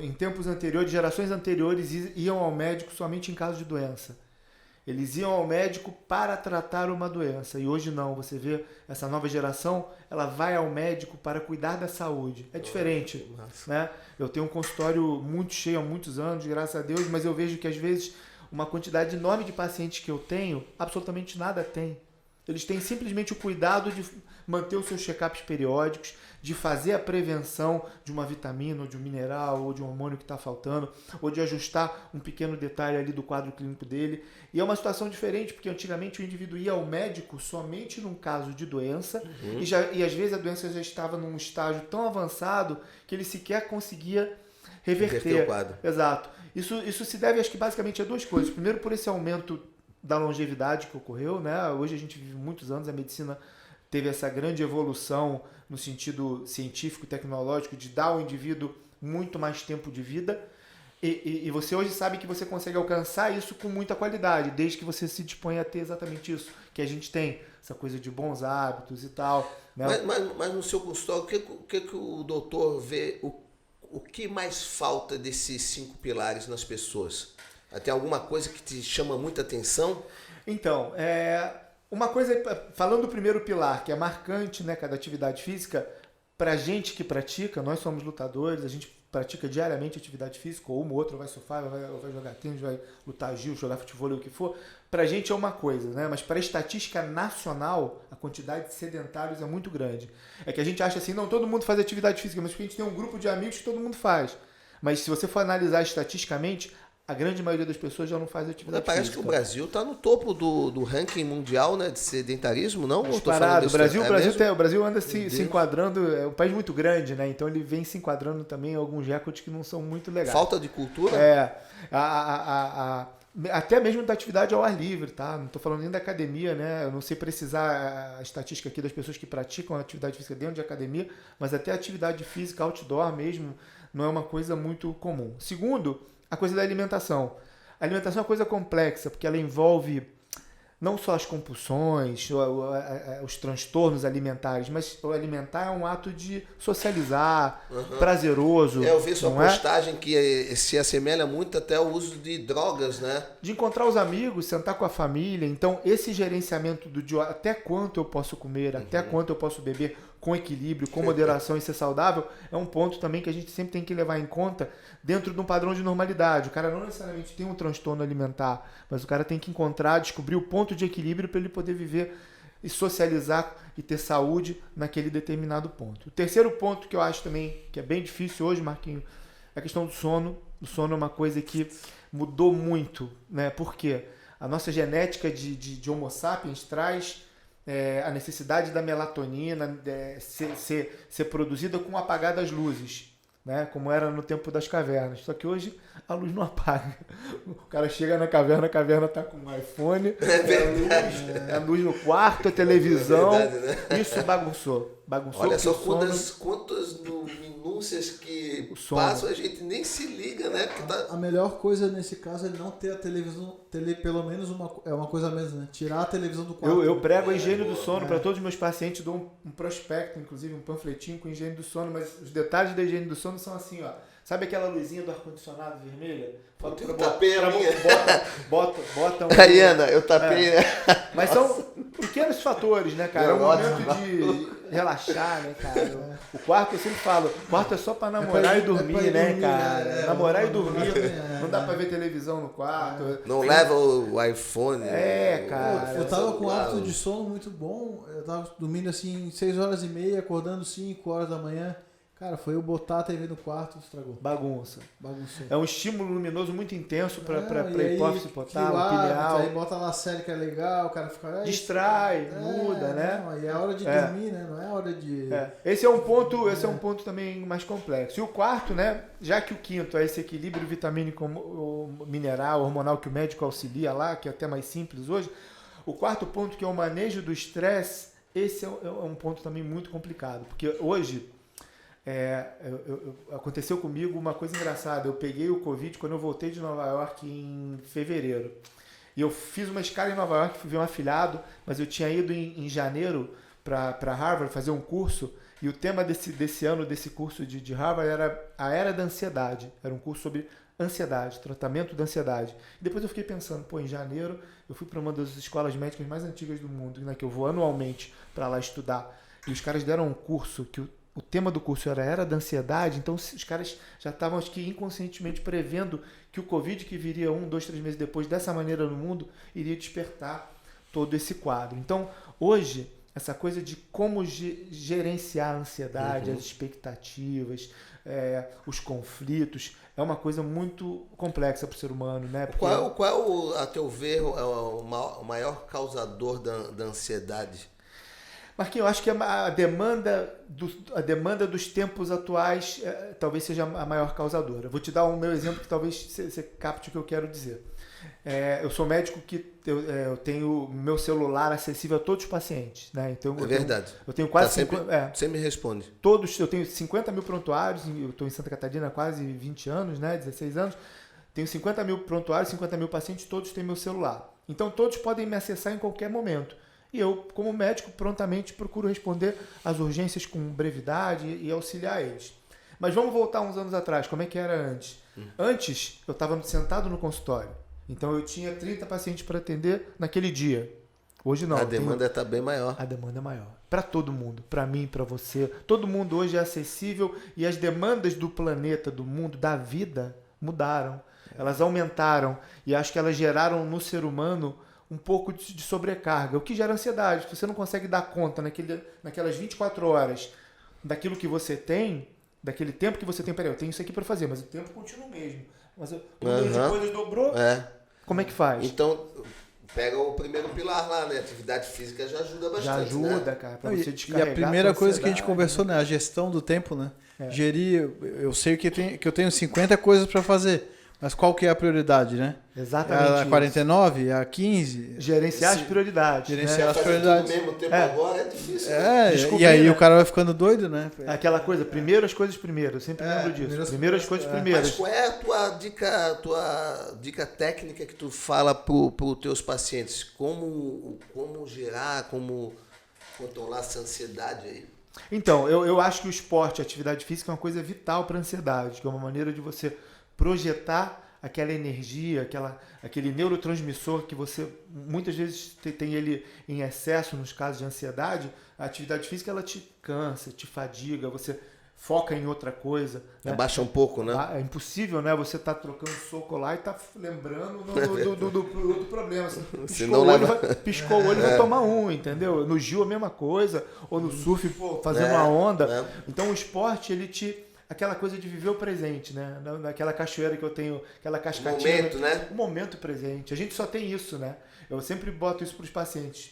Em tempos anteriores, gerações anteriores iam ao médico somente em caso de doença. Eles iam ao médico para tratar uma doença. E hoje não. Você vê essa nova geração, ela vai ao médico para cuidar da saúde. É diferente, né? Eu tenho um consultório muito cheio há muitos anos, graças a Deus, mas eu vejo que às vezes uma quantidade enorme de pacientes que eu tenho, absolutamente nada tem. Eles têm simplesmente o cuidado de manter os seus check-ups periódicos, de fazer a prevenção de uma vitamina, ou de um mineral, ou de um hormônio que está faltando, ou de ajustar um pequeno detalhe ali do quadro clínico dele. E é uma situação diferente, porque antigamente o indivíduo ia ao médico somente num caso de doença, e às vezes a doença já estava num estágio tão avançado que ele sequer conseguia reverter o quadro. Exato. Isso se deve, acho que basicamente a 2 coisas. Primeiro, por esse aumento da longevidade que ocorreu, né? Hoje a gente vive muitos anos, a medicina teve essa grande evolução no sentido científico e tecnológico de dar ao indivíduo muito mais tempo de vida e você hoje sabe que você consegue alcançar isso com muita qualidade, desde que você se disponha a ter exatamente isso que a gente tem, essa coisa de bons hábitos e tal, né? Mas no seu consultório, o que o doutor vê, o que mais falta desses 5 pilares nas pessoas? Tem alguma coisa que te chama muita atenção? Então, uma coisa, falando do primeiro pilar, que é marcante, né, cada atividade física, pra gente que pratica, nós somos lutadores, a gente pratica diariamente atividade física, ou uma ou outra, vai surfar, vai jogar tênis, vai lutar jiu, jogar futebol, o que for, pra gente é uma coisa, né? Mas para a estatística nacional, a quantidade de sedentários é muito grande. É que a gente acha assim, não, todo mundo faz atividade física, mas porque a gente tem um grupo de amigos que todo mundo faz. Mas se você for analisar estatisticamente, a grande maioria das pessoas já não faz atividade Parece física. Que o Brasil está no topo do ranking mundial, né, de sedentarismo, não? Disparado. O Brasil anda se enquadrando, é um país muito grande, né? Então ele vem se enquadrando também em alguns recordes que não são muito legais. Falta de cultura? Até mesmo da atividade ao ar livre, tá? Não estou falando nem da academia, né? Eu não sei precisar a estatística aqui das pessoas que praticam a atividade física dentro de academia, mas até a atividade física outdoor mesmo não é uma coisa muito comum. Segundo, a coisa da alimentação. A alimentação é uma coisa complexa, porque ela envolve não só as compulsões, os transtornos alimentares, mas o alimentar é um ato de socializar, prazeroso. Eu vi sua postagem que se assemelha muito até ao uso de drogas, né? De encontrar os amigos, sentar com a família. Então, esse gerenciamento do até quanto eu posso comer, até quanto eu posso beber, com equilíbrio, com moderação e ser saudável, é um ponto também que a gente sempre tem que levar em conta dentro de um padrão de normalidade. O cara não necessariamente tem um transtorno alimentar, mas o cara tem que encontrar, descobrir o ponto de equilíbrio para ele poder viver e socializar e ter saúde naquele determinado ponto. O terceiro ponto que eu acho também que é bem difícil hoje, Marquinhos, é a questão do sono. O sono é uma coisa que mudou muito, né? Porque a nossa genética de Homo sapiens traz a necessidade da melatonina ser produzida com apagar das luzes, né? Como era no tempo das cavernas. Só que hoje a luz não apaga. O cara chega na caverna, a caverna está com um iPhone, a luz no quarto, a televisão. É verdade, né? Isso bagunçou. Olha só quantas minúcias que passam, a gente nem se liga, né? A melhor coisa nesse caso é não ter a televisão, ter pelo menos uma coisa mesmo, né? Tirar a televisão do quarto. Eu prego a higiene do sono para todos os meus pacientes, dou um prospecto, inclusive um panfletinho com higiene do sono, mas os detalhes da higiene do sono são assim, ó. Sabe aquela luzinha do ar-condicionado vermelha? Eu tapei a minha. Bota um... Ana, eu tapei. Mas são pequenos fatores, né, cara? É um momento de relaxar, né, cara? O quarto, eu sempre falo, o quarto é só pra namorar e dormir, né, cara? Namorar e dormir. Não dá pra ver televisão no quarto. Não leva o iPhone. Cara. Eu tava com um hábito de sono muito bom. Eu tava dormindo assim 6h30, acordando 5 horas da manhã. Cara, foi eu botar a TV no quarto, estragou. Bagunçou. Bagunçou. É um estímulo luminoso muito intenso pra hipófise hipotálago, pineal. Aí bota lá a série que é legal, o cara fica... Distrai, muda, né? Não, e é hora de dormir, né? Não é hora de... Esse é um ponto também mais complexo. E o quarto, né? Já que o quinto é esse equilíbrio vitamínico, mineral, hormonal que o médico auxilia lá, que é até mais simples hoje, o quarto ponto, que é o manejo do estresse, esse é um ponto também muito complicado. Porque hoje... aconteceu comigo uma coisa engraçada. Eu peguei o Covid quando eu voltei de Nova York em fevereiro. E eu fiz uma escala em Nova York, fui ver um afilhado, mas eu tinha ido em janeiro para Harvard fazer um curso. E o tema desse ano, desse curso de Harvard, era a Era da Ansiedade. Era um curso sobre ansiedade, tratamento da ansiedade. E depois eu fiquei pensando, em janeiro eu fui para uma das escolas médicas mais antigas do mundo, né, que eu vou anualmente para lá estudar. E os caras deram um curso que o tema do curso era da ansiedade, então os caras já estavam, acho que inconscientemente, prevendo que o Covid, que viria 1, 2, 3 meses depois, dessa maneira no mundo, iria despertar todo esse quadro. Então, hoje, essa coisa de como gerenciar a ansiedade, as expectativas, os conflitos, é uma coisa muito complexa para o ser humano, né? Porque... Qual a teu ver, o maior causador da ansiedade? Marquinhos, eu acho que a demanda dos tempos atuais talvez seja a maior causadora. Vou te dar o meu exemplo que talvez você capte o que eu quero dizer. Eu sou médico que eu tenho meu celular acessível a todos os pacientes, né? Então, verdade. Eu tenho quase... Você me responde. Eu tenho 50 mil prontuários, eu estou em Santa Catarina há quase 20 anos, né? 16 anos. Tenho 50 mil prontuários, 50 mil pacientes, todos têm meu celular. Então, todos podem me acessar em qualquer momento. E eu, como médico, prontamente procuro responder às urgências com brevidade e auxiliar eles. Mas vamos voltar uns anos atrás, como é que era antes? Antes, eu estava sentado no consultório. Então eu tinha 30 pacientes para atender naquele dia. Hoje não. A demanda está bem maior. A demanda é maior. Para todo mundo. Para mim, para você. Todo mundo hoje é acessível e as demandas do planeta, do mundo, da vida mudaram. Elas aumentaram e acho que elas geraram no ser humano um pouco de sobrecarga, o que gera ansiedade. Se você não consegue dar conta naquelas 24 horas daquilo que você tem, daquele tempo que você tem, peraí, eu tenho isso aqui para fazer, mas o tempo continua o mesmo. Mas o número de coisas dobrou, como é que faz? Então, pega o primeiro pilar lá, né? Atividade física já ajuda bastante, já ajuda, né? cara, para você descarregar. E a primeira coisa que a gente conversou, né? A gestão do tempo, né? Gerir, eu sei que eu tenho 50 coisas para fazer. Mas qual que é a prioridade, né? Exatamente. A 49, a 15. Gerenciar as prioridades. Gerenciar as Fazer prioridades. tudo ao mesmo tempo agora é difícil. Né? E aí o cara vai ficando doido, né? Aquela coisa, primeiro as coisas primeiro. Eu sempre lembro disso. Primeiro as coisas primeiro. Mas qual é a tua dica técnica que tu fala para os teus pacientes? Como gerar, como controlar essa ansiedade aí? Então, eu acho que o esporte, a atividade física é uma coisa vital para a ansiedade, que é uma maneira de você projetar aquela energia, aquele neurotransmissor que você muitas vezes tem ele em excesso nos casos de ansiedade. A atividade física ela te cansa, te fadiga, você foca em outra coisa. Né? Abaixa um pouco, né? É impossível, né? Você tá trocando soco lá e tá lembrando do problema. Piscou o olho, vai tomar um, entendeu? No Gil a mesma coisa, ou no surf, fazendo uma onda. Então o esporte, ele te... Aquela coisa de viver o presente, né? Naquela cachoeira que eu tenho, aquela cascatinha. Momento, né? O momento presente. A gente só tem isso, né? Eu sempre boto isso para os pacientes.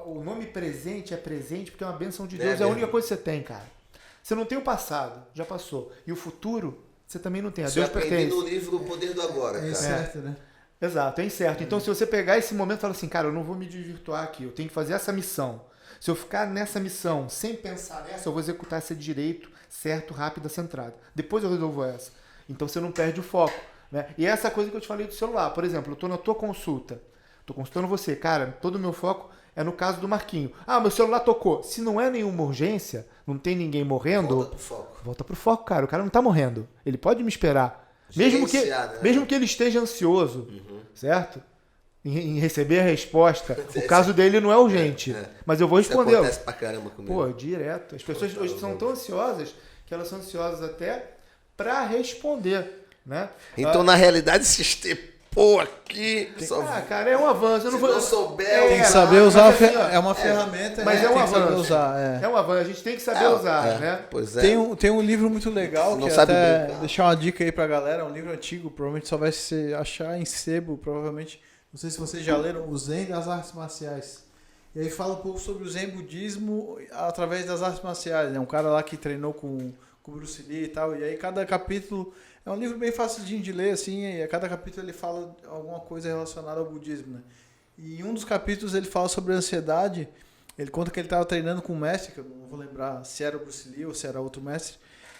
O nome presente é presente porque é uma bênção de Deus. É a única coisa que você tem, cara. Você não tem o passado, já passou. E o futuro, você também não tem. A Deus pertence. No livro O Poder do Agora, cara. É incerto, né? Exato, é incerto. Então, se você pegar esse momento e falar assim, cara, eu não vou me desvirtuar aqui, eu tenho que fazer essa missão. Se eu ficar nessa missão sem pensar nessa, eu vou executar essa direito, certo, rápida, centrada. Depois eu resolvo essa. Então você não perde o foco. Né? E essa coisa que eu te falei do celular. Por exemplo, eu estou na tua consulta. Estou consultando você. Cara, todo o meu foco é no caso do Marquinho. Ah, meu celular tocou. Se não é nenhuma urgência, não tem ninguém morrendo... Volta pro foco. Volta pro foco, cara. O cara não está morrendo. Ele pode me esperar. Mesmo que ele esteja ansioso, certo? Em receber a resposta. O caso dele não é urgente, mas eu vou responder. Isso acontece pra caramba comigo. Pô, direto. As pessoas hoje são tão ansiosas que elas são ansiosas até para responder, né? Então, na realidade, se estepou aqui... cara, é um avanço. Eu não não souber... Tem que saber usar, é uma ferramenta, mas né? é um Tem que saber avanço. usar, É um avanço, a gente tem que saber usar, né? Pois é. Tem um livro muito legal, Não que sabe até brincar. deixar uma dica aí pra galera, é um livro antigo, provavelmente só vai se achar em sebo, provavelmente. Não sei se vocês já leram O Zen das Artes Marciais. E aí fala um pouco sobre o Zen budismo através das artes marciais, né? Um cara lá que treinou com o Bruce Lee e tal. E aí cada capítulo... É um livro bem facilzinho de ler, assim. E a cada capítulo ele fala alguma coisa relacionada ao budismo, né? E em um dos capítulos ele fala sobre a ansiedade. Ele conta que ele estava treinando com um mestre, que eu não vou lembrar se era o Bruce Lee ou se era outro mestre.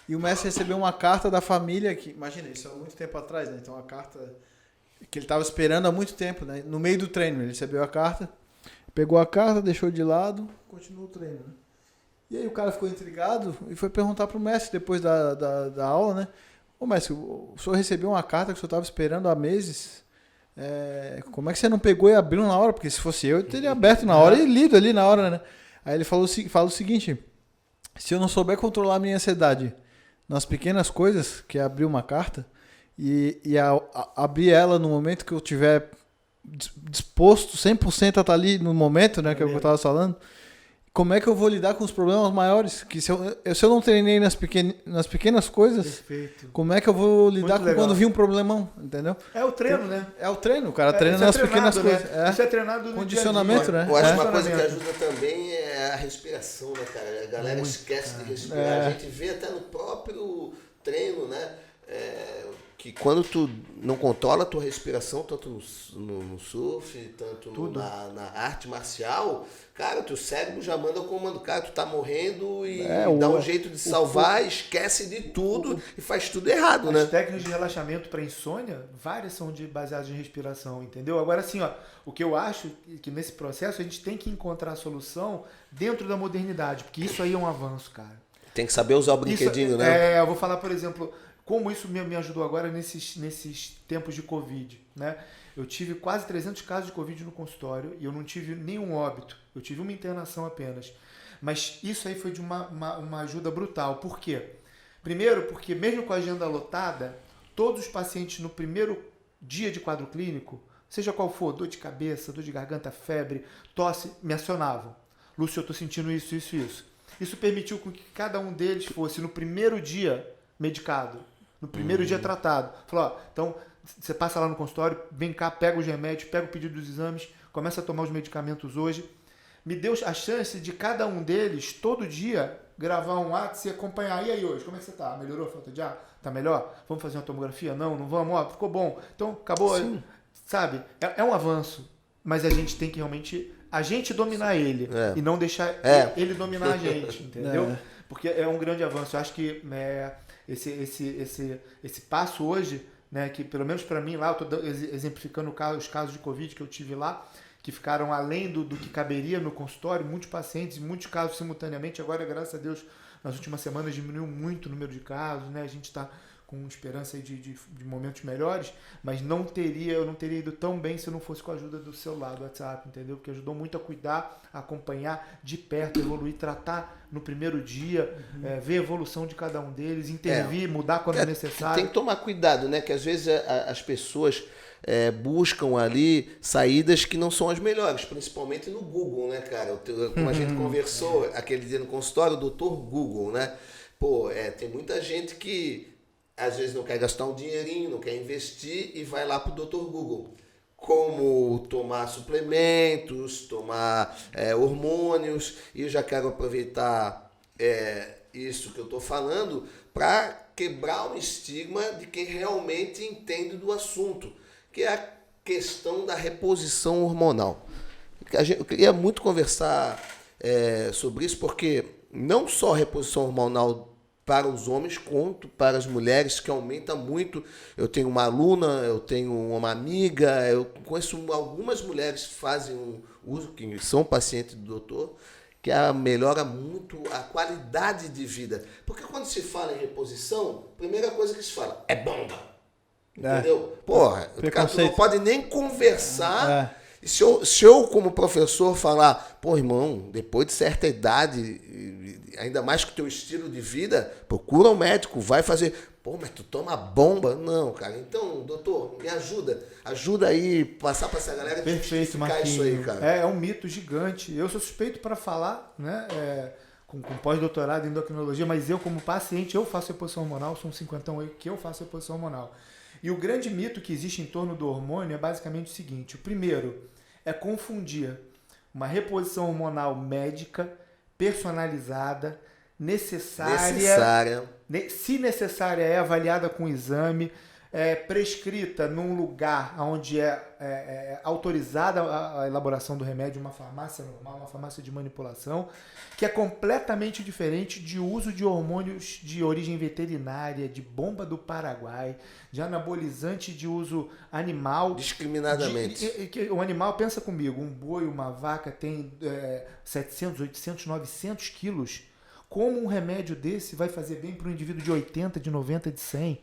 E o mestre recebeu uma carta da família, que imagina, isso há muito tempo atrás, né? Então a carta... que ele estava esperando há muito tempo, né? No meio do treino, ele recebeu a carta, pegou a carta, deixou de lado, continuou o treino, né? E aí o cara ficou intrigado e foi perguntar pro mestre depois da aula, né? Ô mestre, o senhor recebeu uma carta que o senhor estava esperando há meses, como é que você não pegou e abriu na hora? Porque se fosse eu teria aberto na hora e lido ali na hora, né? Aí ele fala o seguinte, se eu não souber controlar a minha ansiedade nas pequenas coisas, que é abrir uma carta, e abrir ela no momento que eu tiver disposto 100% a estar ali no momento, né, que é o que eu estava falando, como é que eu vou lidar com os problemas maiores? Que se eu não treinei nas pequenas coisas, Perfeito. como é que eu vou lidar com quando vir um problemão, entendeu? É o treino, né? É o treino, o cara treina nas pequenas coisas. Isso é treinado no condicionamento, dia a dia. né? Eu acho que uma coisa que ajuda também é a respiração, né, cara? A galera esquece de respirar. A gente vê até no próprio treino, né? Que quando tu não controla a tua respiração, tanto no surf, tanto na arte marcial, cara, teu cérebro já manda o comando, cara, tu tá morrendo e dá um jeito de salvar, esquece de tudo e faz tudo errado, né? As técnicas de relaxamento para insônia, várias são baseadas em respiração, entendeu? Agora, assim, ó, o que eu acho que nesse processo a gente tem que encontrar a solução dentro da modernidade, porque isso aí é um avanço, cara. Tem que saber usar o brinquedinho, né? Eu vou falar, por exemplo, como isso me ajudou agora nesses tempos de Covid, né? Eu tive quase 300 casos de Covid no consultório e eu não tive nenhum óbito. Eu tive uma internação apenas. Mas isso aí foi de uma ajuda brutal. Por quê? Primeiro, porque mesmo com a agenda lotada, todos os pacientes no primeiro dia de quadro clínico, seja qual for, dor de cabeça, dor de garganta, febre, tosse, me acionavam. Lúcio, eu estou sentindo isso, isso, isso. Isso permitiu que cada um deles fosse no primeiro dia medicado, no primeiro dia tratado. Falou, então você passa lá no consultório, vem cá, pega os remédios, pega o pedido dos exames, começa a tomar os medicamentos hoje. Me deu a chance de cada um deles, todo dia, gravar um WhatsApp e acompanhar. E aí hoje, como é que você tá? Melhorou a falta de ar? Tá melhor? Vamos fazer uma tomografia? Não vamos? Ó, ficou bom. Então, acabou. Sim. Sabe? É um avanço, mas a gente tem que realmente... A gente dominar ele e não deixar ele dominar a gente, entendeu? Porque é um grande avanço. Eu acho que esse passo hoje, né, que pelo menos para mim lá, eu estou exemplificando os casos de Covid que eu tive lá, que ficaram além do que caberia no consultório, muitos pacientes, muitos casos simultaneamente. Agora, graças a Deus, nas últimas semanas diminuiu muito o número de casos, né? A gente está com esperança aí de momentos melhores, mas eu não teria ido tão bem se eu não fosse com a ajuda do celular, do WhatsApp, entendeu? Porque ajudou muito a cuidar, a acompanhar de perto, evoluir, tratar no primeiro dia, ver a evolução de cada um deles, intervir, mudar quando é necessário. Tem que tomar cuidado, né? Que às vezes as pessoas buscam ali saídas que não são as melhores, principalmente no Google, né, cara? Como a gente conversou aquele dia no consultório, o Dr. Google, né? Pô, tem muita gente que às vezes não quer gastar um dinheirinho, não quer investir e vai lá pro Dr. Google. Como tomar suplementos, tomar hormônios. E eu já quero aproveitar isso que eu estou falando para quebrar o estigma de quem realmente entende do assunto, que é a questão da reposição hormonal. Eu queria muito conversar sobre isso, porque não só a reposição hormonal para os homens quanto para as mulheres, que aumenta muito. Eu tenho uma aluna, eu tenho uma amiga, eu conheço algumas mulheres que fazem um uso, que são pacientes do doutor, que melhora muito a qualidade de vida. Porque quando se fala em reposição, a primeira coisa que se fala é bomba. Entendeu? Porra, o cara não pode nem conversar. E se eu, como professor, falar, pô, irmão, depois de certa idade, ainda mais com o teu estilo de vida, procura um médico, vai fazer. Pô, mas tu toma bomba? Não, cara. Então, doutor, me ajuda. Ajuda aí, passar para essa galera Perfeito, Marquinhos. Isso aí, cara. É um mito gigante. Eu sou suspeito para falar, né? Com pós-doutorado em endocrinologia, mas eu, como paciente, eu faço reposição hormonal, sou um 50 que eu faço reposição hormonal. E o grande mito que existe em torno do hormônio é basicamente o seguinte: o primeiro é confundir uma reposição hormonal médica, personalizada, necessária. Se necessária, é avaliada com exame, prescrita num lugar onde é autorizada a elaboração do remédio, uma farmácia normal, uma farmácia de manipulação, que é completamente diferente de uso de hormônios de origem veterinária, de bomba do Paraguai, de anabolizante de uso animal. Discriminadamente. O animal, pensa comigo, um boi, uma vaca tem 700, 800, 900 quilos. Como um remédio desse vai fazer bem para um indivíduo de 80, de 90, de 100?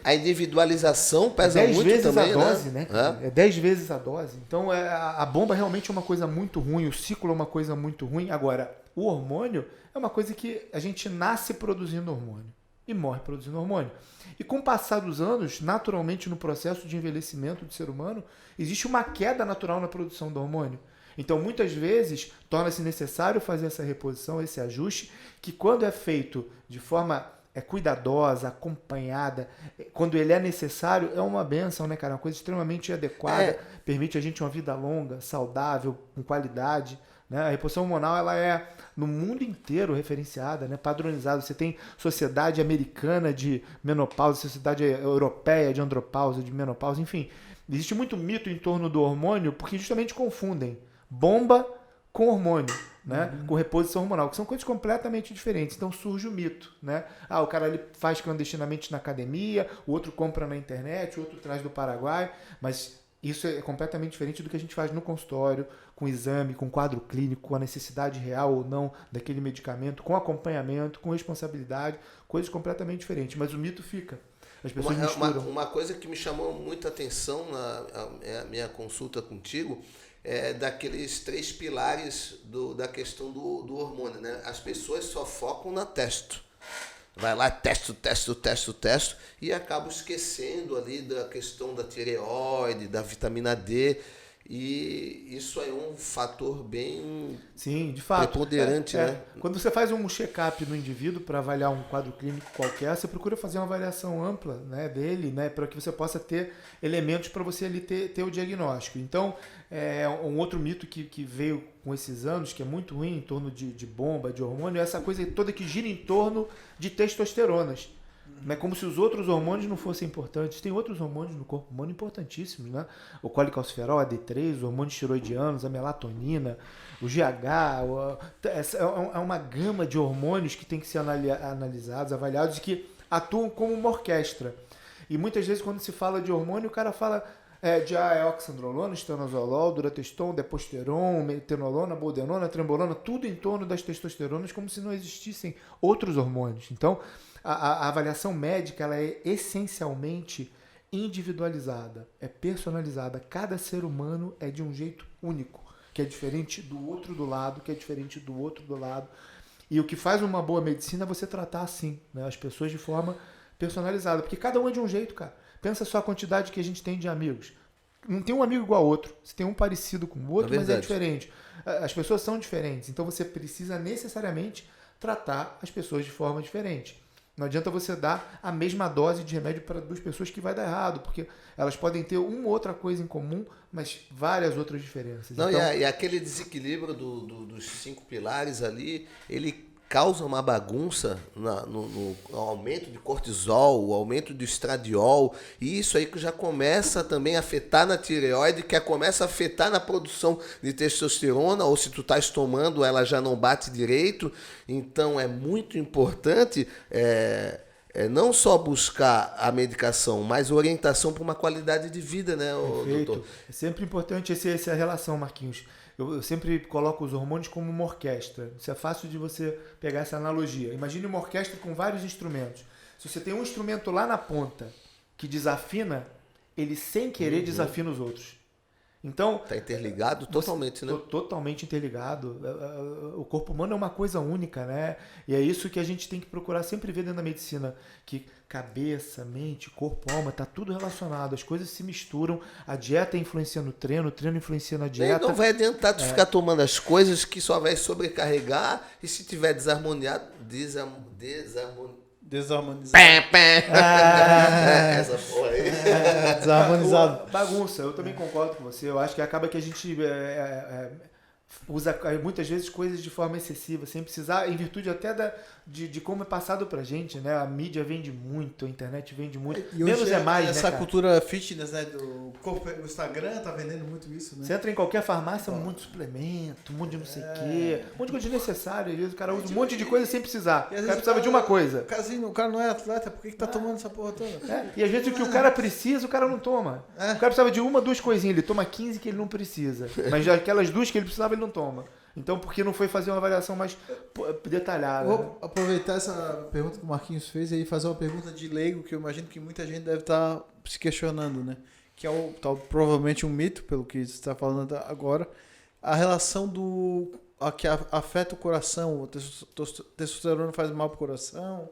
A individualização pesa muito também, 10 vezes a dose, né? É 10 vezes a dose. Então, a bomba realmente é uma coisa muito ruim, o ciclo é uma coisa muito ruim. Agora, o hormônio é uma coisa que a gente nasce produzindo hormônio e morre produzindo hormônio. E com o passar dos anos, naturalmente, no processo de envelhecimento do ser humano, existe uma queda natural na produção do hormônio. Então, muitas vezes, torna-se necessário fazer essa reposição, esse ajuste, que quando é feito de forma cuidadosa, acompanhada, quando ele é necessário, é uma bênção, né, cara? Uma coisa extremamente adequada, permite a gente uma vida longa, saudável, com qualidade, né? A reposição hormonal, ela é no mundo inteiro referenciada, né? Padronizada. Você tem sociedade americana de menopausa, sociedade europeia de andropausa, de menopausa, enfim. Existe muito mito em torno do hormônio, porque justamente confundem bomba com hormônio, né? Com reposição hormonal, que são coisas completamente diferentes. Então surge o mito, né? O cara ali faz clandestinamente na academia, o outro compra na internet, o outro traz do Paraguai, mas Isso é completamente diferente do que a gente faz no consultório, com exame, com quadro clínico, com a necessidade real ou não daquele medicamento, com acompanhamento, com responsabilidade, coisas completamente diferentes. Mas o mito fica. As pessoas misturam. Uma coisa que me chamou muita atenção na minha consulta contigo é daqueles 3 pilares da questão do hormônio, né? As pessoas só focam na testo. Vai lá, testo, e acabam esquecendo ali da questão da tireoide, da vitamina D, e isso é um fator bem Sim, de fato, preponderante, né? Quando você faz um check-up no indivíduo para avaliar um quadro clínico qualquer, você procura fazer uma avaliação ampla, né, dele, né, para que você possa ter elementos para você ali ter o diagnóstico. Então, um outro mito que veio com esses anos, que é muito ruim em torno de bomba, de hormônio, é essa coisa toda que gira em torno de testosteronas. Né? Como se os outros hormônios não fossem importantes. Tem outros hormônios no corpo humano importantíssimos, né? O colecalciferol, a D3, os hormônios tiroidianos, a melatonina, o GH. É uma gama de hormônios que tem que ser analisados, avaliados e que atuam como uma orquestra. E muitas vezes quando se fala de hormônio, o cara fala de oxandrolona, estanozolol, durateston, deposteron, metenolona, boldenona, trembolona, tudo em torno das testosteronas, como se não existissem outros hormônios. Então, a avaliação médica ela é essencialmente individualizada, é personalizada. Cada ser humano é de um jeito único, que é diferente do outro do lado, que é diferente do outro do lado. E o que faz uma boa medicina é você tratar assim, né, as pessoas de forma personalizada, porque cada um é de um jeito, cara. Pensa só a quantidade que a gente tem de amigos. Não tem um amigo igual ao outro. Você tem um parecido com o outro, mas é diferente. As pessoas são diferentes, então você precisa necessariamente tratar as pessoas de forma diferente. Não adianta você dar a mesma dose de remédio para 2 pessoas que vai dar errado, porque elas podem ter uma ou outra coisa em comum, mas várias outras diferenças. Não, então, e aquele desequilíbrio dos 5 pilares ali, ele causa uma bagunça no aumento de cortisol, o aumento do estradiol, e isso aí que já começa também a afetar na tireoide, que começa a afetar na produção de testosterona, ou se tu estás tomando, ela já não bate direito. Então é muito importante não só buscar a medicação, mas orientação para uma qualidade de vida, né, doutor? É sempre importante essa relação, Marquinhos. Eu sempre coloco os hormônios como uma orquestra. Isso é fácil de você pegar essa analogia. Imagine uma orquestra com vários instrumentos. Se você tem um instrumento lá na ponta que desafina, ele sem querer desafina os outros. Então, está interligado totalmente, né? Totalmente interligado. O corpo humano é uma coisa única, né? E é isso que a gente tem que procurar sempre ver dentro da medicina, que cabeça, mente, corpo, alma, tá tudo relacionado. As coisas se misturam. A dieta influencia no treino, o treino influencia na dieta. Não vai adiantar tu ficar tomando as coisas que só vai sobrecarregar, e se tiver desarmoniado, Desarmonizado. Essa porra aí. Desarmonizado. Bagunça, eu também concordo com você. Eu acho que acaba que a gente usa muitas vezes coisas de forma excessiva, sem precisar, em virtude até de como é passado pra gente, né? A mídia vende muito, a internet vende muito. E menos é mais, né, essa cara? Cultura fitness, né? O Instagram tá vendendo muito isso, né? Você entra em qualquer farmácia, um monte de suplemento, um monte de não sei o quê, um monte de coisa desnecessária. Às vezes o cara usa um monte de coisa sem precisar. O cara precisava de uma coisa. O cara não é atleta, por que tá tomando essa porra toda? E às vezes o que o cara precisa, o cara não toma. O cara precisava de 1, 2 coisinhas, ele toma 15 que ele não precisa. Mas já aquelas 2 que ele precisava, ele não toma. Então, porque não foi fazer uma avaliação mais detalhada? Vou aproveitar essa pergunta que o Marquinhos fez e fazer uma pergunta de leigo, que eu imagino que muita gente deve estar se questionando, né? Que é provavelmente um mito, pelo que você está falando agora. A relação que afeta o coração, o testosterona faz mal para o coração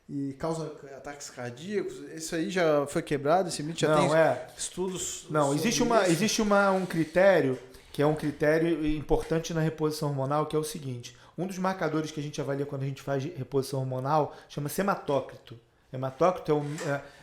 e causa ataques cardíacos. Isso aí já foi quebrado, esse mito já tem estudos? Não, existe um critério que é um critério importante na reposição hormonal, que é o seguinte: um dos marcadores que a gente avalia quando a gente faz reposição hormonal chama-se hematócrito. Hematócrito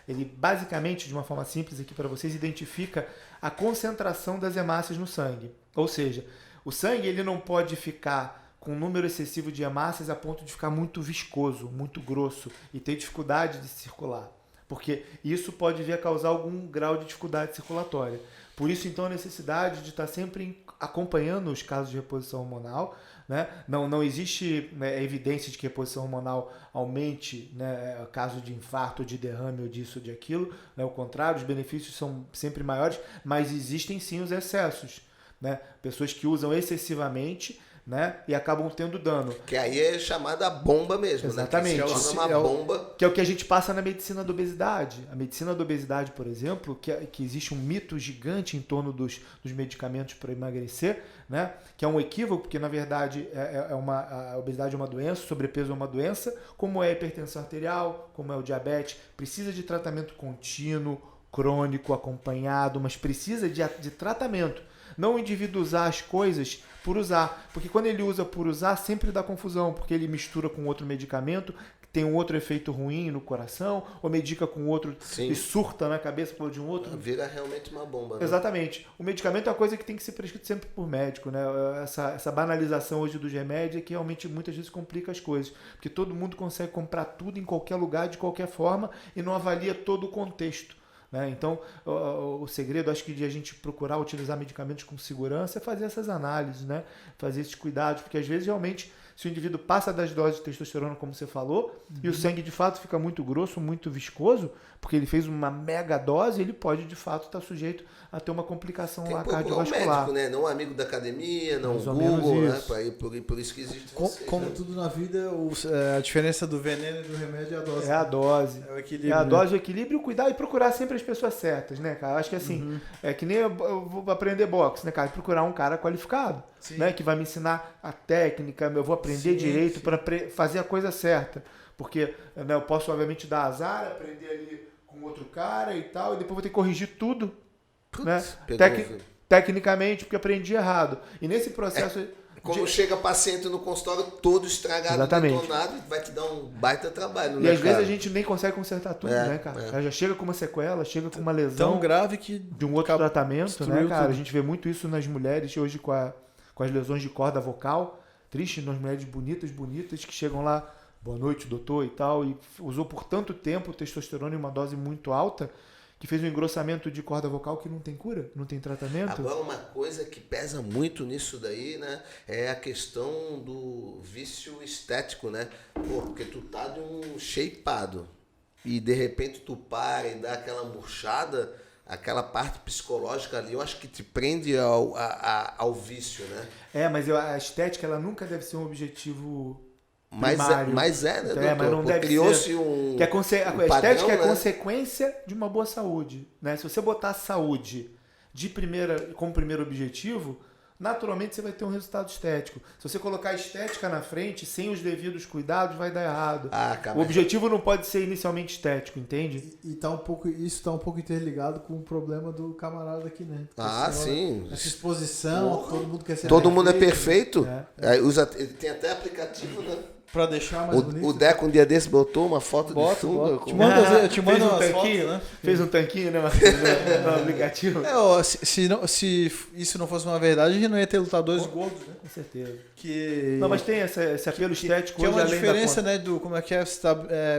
ele basicamente, de uma forma simples aqui para vocês, identifica a concentração das hemácias no sangue. Ou seja, o sangue ele não pode ficar com um número excessivo de hemácias a ponto de ficar muito viscoso, muito grosso e ter dificuldade de circular. porque isso pode vir a causar algum grau de dificuldade circulatória. Por isso, então, a necessidade de estar sempre acompanhando os casos de reposição hormonal, né? Não existe, né, evidência de que a reposição hormonal aumente, né, caso de infarto, de derrame ou disso ou de aquilo, né? Ao contrário, os benefícios são sempre maiores, mas existem sim os excessos, né? Pessoas que usam excessivamente, né, e acabam tendo dano. Que aí é chamada bomba mesmo. Exatamente. Né? Que se torna uma bomba. Que é o que a gente passa na medicina da obesidade. A medicina da obesidade, por exemplo, que existe um mito gigante em torno dos medicamentos para emagrecer, né, que é um equívoco, porque na verdade a obesidade é uma doença, o sobrepeso é uma doença, como é a hipertensão arterial, como é o diabetes, precisa de tratamento contínuo, crônico, acompanhado, mas precisa de tratamento. Não o indivíduo usar as coisas por usar, porque quando ele usa por usar sempre dá confusão, porque ele mistura com outro medicamento, tem um outro efeito ruim no coração, ou medica com outro e surta na cabeça por de um outro. Vira realmente uma bomba. Né? Exatamente. O medicamento é uma coisa que tem que ser prescrito sempre por médico, né? Essa banalização hoje dos remédios é que realmente muitas vezes complica as coisas, porque todo mundo consegue comprar tudo em qualquer lugar, de qualquer forma, e não avalia todo o contexto. Né? Então, o segredo, acho que de a gente procurar utilizar medicamentos com segurança é fazer essas análises, né? Fazer esses cuidados, porque às vezes realmente, se o indivíduo passa das doses de testosterona, como você falou, e o sangue de fato fica muito grosso, muito viscoso, porque ele fez uma mega dose, ele pode de fato estar sujeito a ter uma complicação lá cardiovascular. Um médico, né? Não um amigo da academia, não um Google, né? Por isso que existe vocês, como né? tudo na vida, a diferença do veneno e do remédio é a dose. É a dose. É o equilíbrio. É a dose, o equilíbrio, o cuidar e procurar sempre as pessoas certas, né, cara? Acho que assim, é que nem eu vou aprender boxe, né, cara? Procurar um cara qualificado, né? Que vai me ensinar a técnica, eu vou aprender direito para fazer a coisa certa. Porque, né, eu posso, obviamente, dar azar, aprender ali com outro cara e tal, e depois vou ter que corrigir tudo, né? Tecnicamente, porque aprendi errado. E nesse processo... Como chega paciente no consultório todo estragado, detonado, vai te dar um baita trabalho, né, E às vezes a gente nem consegue consertar tudo, né, cara? Ela já chega com uma sequela, chega com uma lesão... Tão grave que... De um outro tratamento, né, cara? Tudo. A gente vê muito isso nas mulheres hoje com as lesões de corda vocal. Triste, nas mulheres bonitas, que chegam lá, boa noite, doutor, e tal, e usou por tanto tempo testosterona em uma dose muito alta, que fez um engrossamento de corda vocal que não tem cura, não tem tratamento. Agora, uma coisa que pesa muito nisso daí, né, é a questão do vício estético, né? Pô, porque tu tá de um shapeado e de repente tu para e dá aquela murchada, aquela parte psicológica ali, eu acho que te prende ao vício, né? Mas a estética, ela nunca deve ser um objetivo mas é, né, doutor? Mas não deve Criou-se ser. um a estética é né? consequência de uma boa saúde, né? Se você botar a saúde como primeiro objetivo, naturalmente você vai ter um resultado estético. Se você colocar a estética na frente, sem os devidos cuidados, vai dar errado. O objetivo não pode ser inicialmente estético, entende? E isso está um pouco interligado com o problema do camarada aqui, né? Sim. Essa exposição, todo mundo quer ser todo mundo é perfeito. Tem até aplicativo, né? Pra deixar mais bonito. O Deco um dia desse botou uma foto de fundo. Eu te mando um tanquinho, né? Fez um tanquinho, né? No aplicativo. Se isso não fosse uma verdade, a gente não ia ter lutadores gordos, né? Com certeza. Não, mas tem esse apelo estético que hoje, é uma diferença, né? Do como é que é, você tá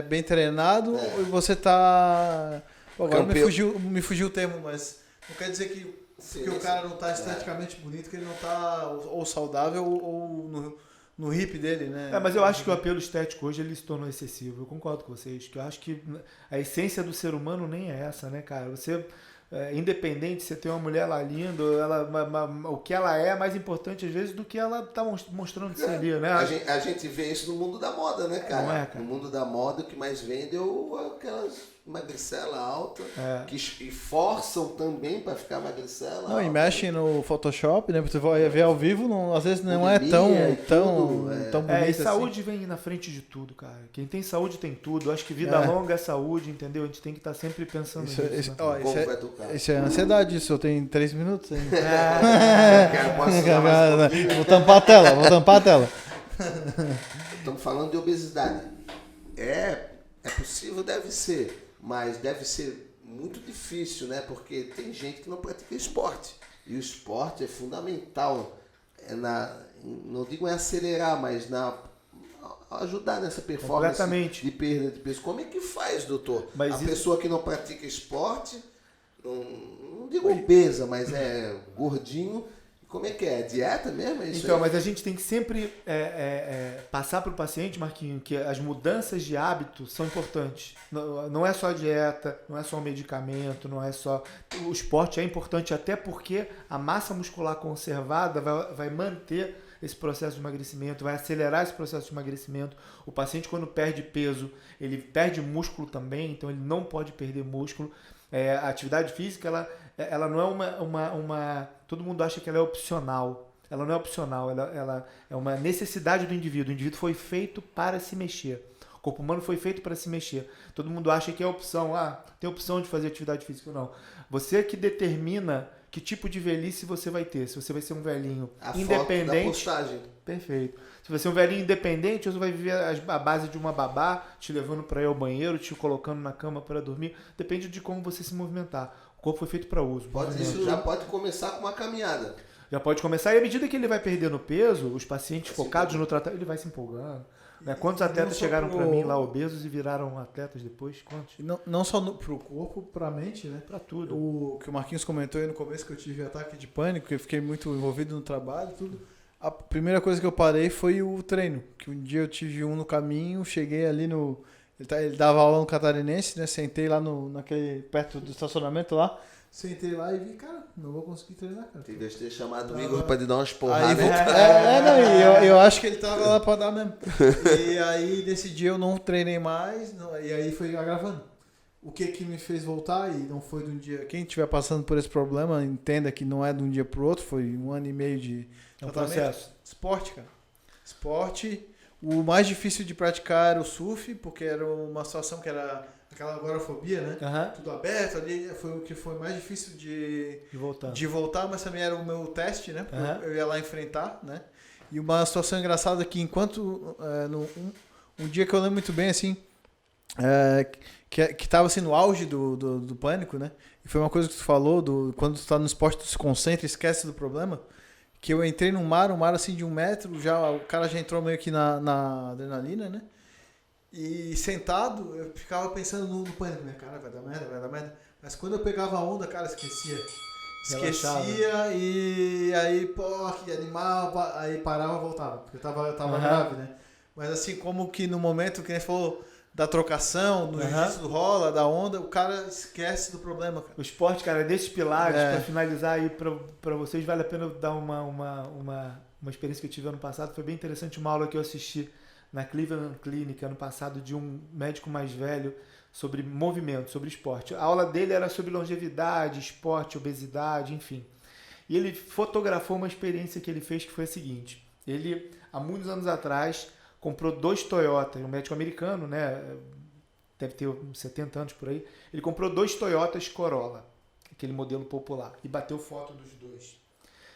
bem treinado e você tá... Agora me fugiu o termo, mas não quer dizer que o cara não tá esteticamente bonito, que ele não tá ou saudável ou no hip dele, né? Mas eu acho que o apelo estético hoje ele se tornou excessivo. Eu concordo com vocês, que eu acho que a essência do ser humano nem é essa, né, cara? Você, independente, você tem uma mulher lá linda, o que ela é mais importante às vezes do que ela tá mostrando ser ali, né? A gente vê isso no mundo da moda, né, cara? Não é, cara? No mundo da moda, o que mais vende é aquelas magricela alta, que forçam também para ficar magricela alta. E mexem no Photoshop, né? Você vai ver ao vivo, às vezes não é tão bonito e saúde vem na frente de tudo, cara. Quem tem saúde tem tudo. Eu acho que vida longa é saúde, entendeu? A gente tem que estar sempre pensando nisso. Isso é ansiedade, isso eu tenho 3 minutos ainda. Vou tampar a tela. Estamos falando de obesidade. É possível, deve ser. Mas deve ser muito difícil, né? Porque tem gente que não pratica esporte. E o esporte é fundamental. Não digo em acelerar, mas ajudar nessa performance Completamente. de perda de peso. Como é que faz, doutor? Mas a isso- pessoa que não pratica esporte, não digo obesa, mas é gordinho, como é que é? Dieta mesmo? É isso Então, aí? mas a gente tem que sempre passar para o paciente, Marquinhos, que as mudanças de hábito são importantes. Não é só a dieta, não é só o medicamento, não é só... O esporte é importante até porque a massa muscular conservada vai manter esse processo de emagrecimento, vai acelerar esse processo de emagrecimento. O paciente, quando perde peso, ele perde músculo também, então ele não pode perder músculo. A atividade física, ela não é uma... Todo mundo acha que ela é opcional. Ela não é opcional, ela é uma necessidade do indivíduo. O indivíduo foi feito para se mexer. O corpo humano foi feito para se mexer. Todo mundo acha que é opção. Tem opção de fazer atividade física ou não. Você que determina que tipo de velhice você vai ter. Se você vai ser um velhinho A independente... foto da postagem. Perfeito. Se você é um velhinho independente, você vai viver a base de uma babá, te levando para ir ao banheiro, te colocando na cama para dormir. Depende de como você se movimentar. O corpo foi feito para uso. Isso já pode começar com uma caminhada. Já pode começar. E à medida que ele vai perdendo peso, os pacientes focados no tratamento, ele vai se empolgando. Né? Quantos atletas chegaram para mim lá obesos e viraram atletas depois? Quantos? Não só pro corpo, pra mente, né? Para tudo. O que o Marquinhos comentou aí no começo, que eu tive ataque de pânico, que eu fiquei muito envolvido no trabalho e tudo. A primeira coisa que eu parei foi o treino. Que um dia eu tive um no caminho, cheguei ali no... Ele dava aula no Catarinense, né? Sentei lá perto do estacionamento lá. Sentei lá e vi, cara, não vou conseguir treinar, cara. Devia ter chamado o Igor para dar umas porradas. Eu acho que ele tava lá pra dar mesmo. E aí, nesse dia eu não treinei mais, e aí foi agravando. O que me fez voltar, e não foi de um dia... Quem estiver passando por esse problema, entenda que não é de um dia pro outro, foi 1 ano e meio de processo. Esporte, cara. Esporte. O mais difícil de praticar era o surf, porque era uma situação que era aquela agorafobia, né? Uhum. Tudo aberto ali, foi o que foi mais difícil de voltar, mas também era o meu teste, né? Porque eu ia lá enfrentar, né? E uma situação engraçada que enquanto... um dia que eu lembro muito bem, assim, que tava assim no auge do pânico, né? E foi uma coisa que tu falou, quando tu tá no esporte, tu se concentra e esquece do problema. Que eu entrei um mar assim de 1 metro, o cara já entrou meio que na adrenalina, né? E sentado, eu ficava pensando no pânico, né? Cara, vai dar merda. Mas quando eu pegava a onda, cara, esquecia, e aí, pô, que animal, aí parava e voltava, porque eu tava grave, né? Mas assim, como que no momento que a gente falou da trocação, no jiu-jitsu do rola, da onda, o cara esquece do problema, cara. O esporte, cara, desses pilares, para finalizar aí para vocês, vale a pena dar uma experiência que eu tive ano passado. Foi bem interessante uma aula que eu assisti na Cleveland Clinic ano passado de um médico mais velho sobre movimento, sobre esporte. A aula dele era sobre longevidade, esporte, obesidade, enfim. E ele fotografou uma experiência que ele fez que foi a seguinte. Ele, há muitos anos atrás, comprou 2 Toyotas, um médico americano, né? Deve ter uns 70 anos por aí. Ele comprou 2 Toyotas Corolla, aquele modelo popular, e bateu foto dos 2.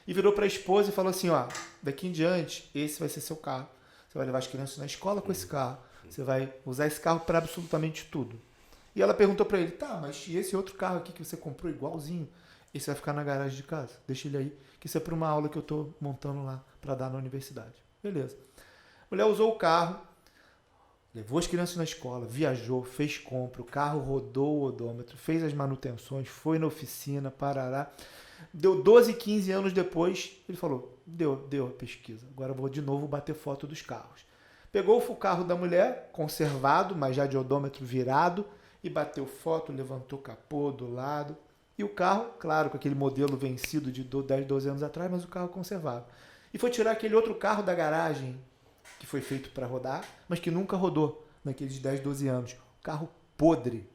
E virou para a esposa e falou assim, ó, daqui em diante, esse vai ser seu carro. Você vai levar as crianças na escola com esse carro. Você vai usar esse carro para absolutamente tudo. E ela perguntou para ele, tá, mas e esse outro carro aqui que você comprou igualzinho? Esse vai ficar na garagem de casa. Deixa ele aí, que isso é para uma aula que eu estou montando lá para dar na universidade. Beleza. A mulher usou o carro, levou as crianças na escola, viajou, fez compra, o carro rodou o odômetro, fez as manutenções, foi na oficina, parará. Deu 12, 15 anos depois, ele falou, deu a pesquisa, agora eu vou de novo bater foto dos carros. Pegou o carro da mulher, conservado, mas já de odômetro virado, e bateu foto, levantou capô do lado. E o carro, claro, com aquele modelo vencido de 10, 12 anos atrás, mas o carro conservado. E foi tirar aquele outro carro da garagem, que foi feito para rodar, mas que nunca rodou naqueles 10, 12 anos. O carro podre,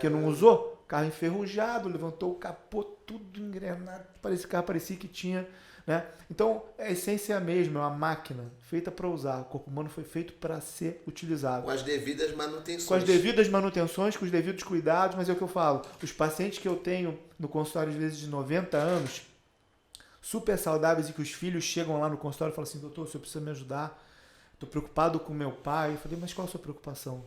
que não usou, carro enferrujado, levantou o capô, tudo engrenado, carro parecia que tinha, né? Então, a essência é a mesma, é uma máquina feita para usar. O corpo humano foi feito para ser utilizado. Com as devidas manutenções. Com as devidas manutenções, com os devidos cuidados, mas é o que eu falo, os pacientes que eu tenho no consultório, às vezes, de 90 anos, super saudáveis, e que os filhos chegam lá no consultório e falam assim, doutor, o senhor precisa me ajudar, estou preocupado com meu pai. Eu falei, mas qual a sua preocupação?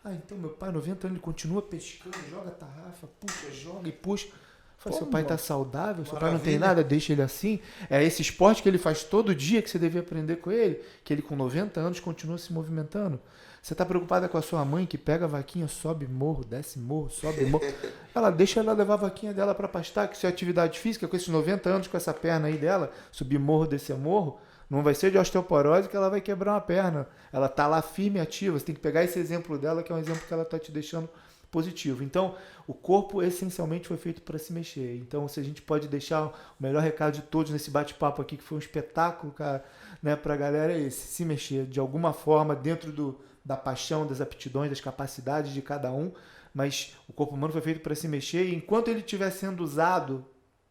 Então meu pai, 90 anos, ele continua pescando, joga tarrafa, puxa, joga e puxa. Eu Falei, seu pai tá saudável, seu pai não maravilha. tem nada, deixa ele assim. É esse esporte que ele faz todo dia que você devia aprender com ele, que ele com 90 anos continua se movimentando. Você tá preocupada com a sua mãe que pega a vaquinha, sobe morro, desce morro, sobe morro. Deixa ela levar a vaquinha dela para pastar, que isso é atividade física, com esses 90 anos, com essa perna aí dela, subir morro, descer morro, não vai ser de osteoporose que ela vai quebrar uma perna. Ela tá lá firme e ativa. Você tem que pegar esse exemplo dela, que é um exemplo que ela tá te deixando positivo. Então, o corpo essencialmente foi feito para se mexer. Então, se a gente pode deixar o melhor recado de todos nesse bate-papo aqui, que foi um espetáculo, cara, né, pra galera, é esse: se mexer de alguma forma dentro da paixão, das aptidões, das capacidades de cada um, mas o corpo humano foi feito para se mexer, e enquanto ele estiver sendo usado,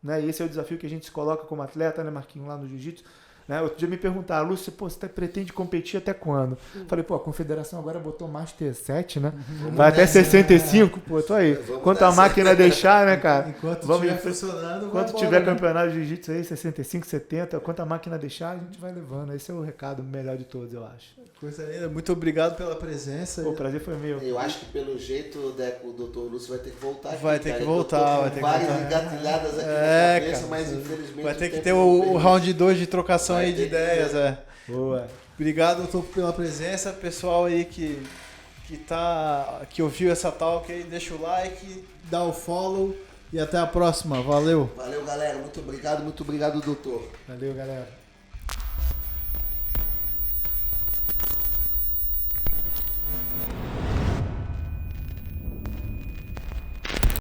né, e esse é o desafio que a gente se coloca como atleta, né, Marquinhos, lá no jiu-jitsu, né? Outro dia me perguntaram, Lúcio, você pretende competir até quando? Falei, a confederação agora botou Master 7, né? Vai até 65, tô aí. Enquanto a máquina deixar, né, cara? Enquanto estiver funcionando, enquanto tiver campeonato de jiu-jitsu aí, 65, 70, enquanto a máquina deixar, a gente vai levando. Esse é o recado melhor de todos, eu acho. Coisa linda. Muito obrigado pela presença. O prazer foi meu. Eu acho que pelo jeito, Deco, o Dr. Lúcio vai ter que voltar aqui. Vai ter que voltar, vai ter que voltar. Várias engatilhadas aqui na cabeça, cara, mas infelizmente... vai ter que ter o round 2 de trocação Vai aí de ter que ideias, ter. Boa. Obrigado, doutor, pela presença. Pessoal aí que ouviu essa talk aí, deixa o like, dá o follow e até a próxima. Valeu. Valeu, galera. Muito obrigado, doutor. Valeu, galera.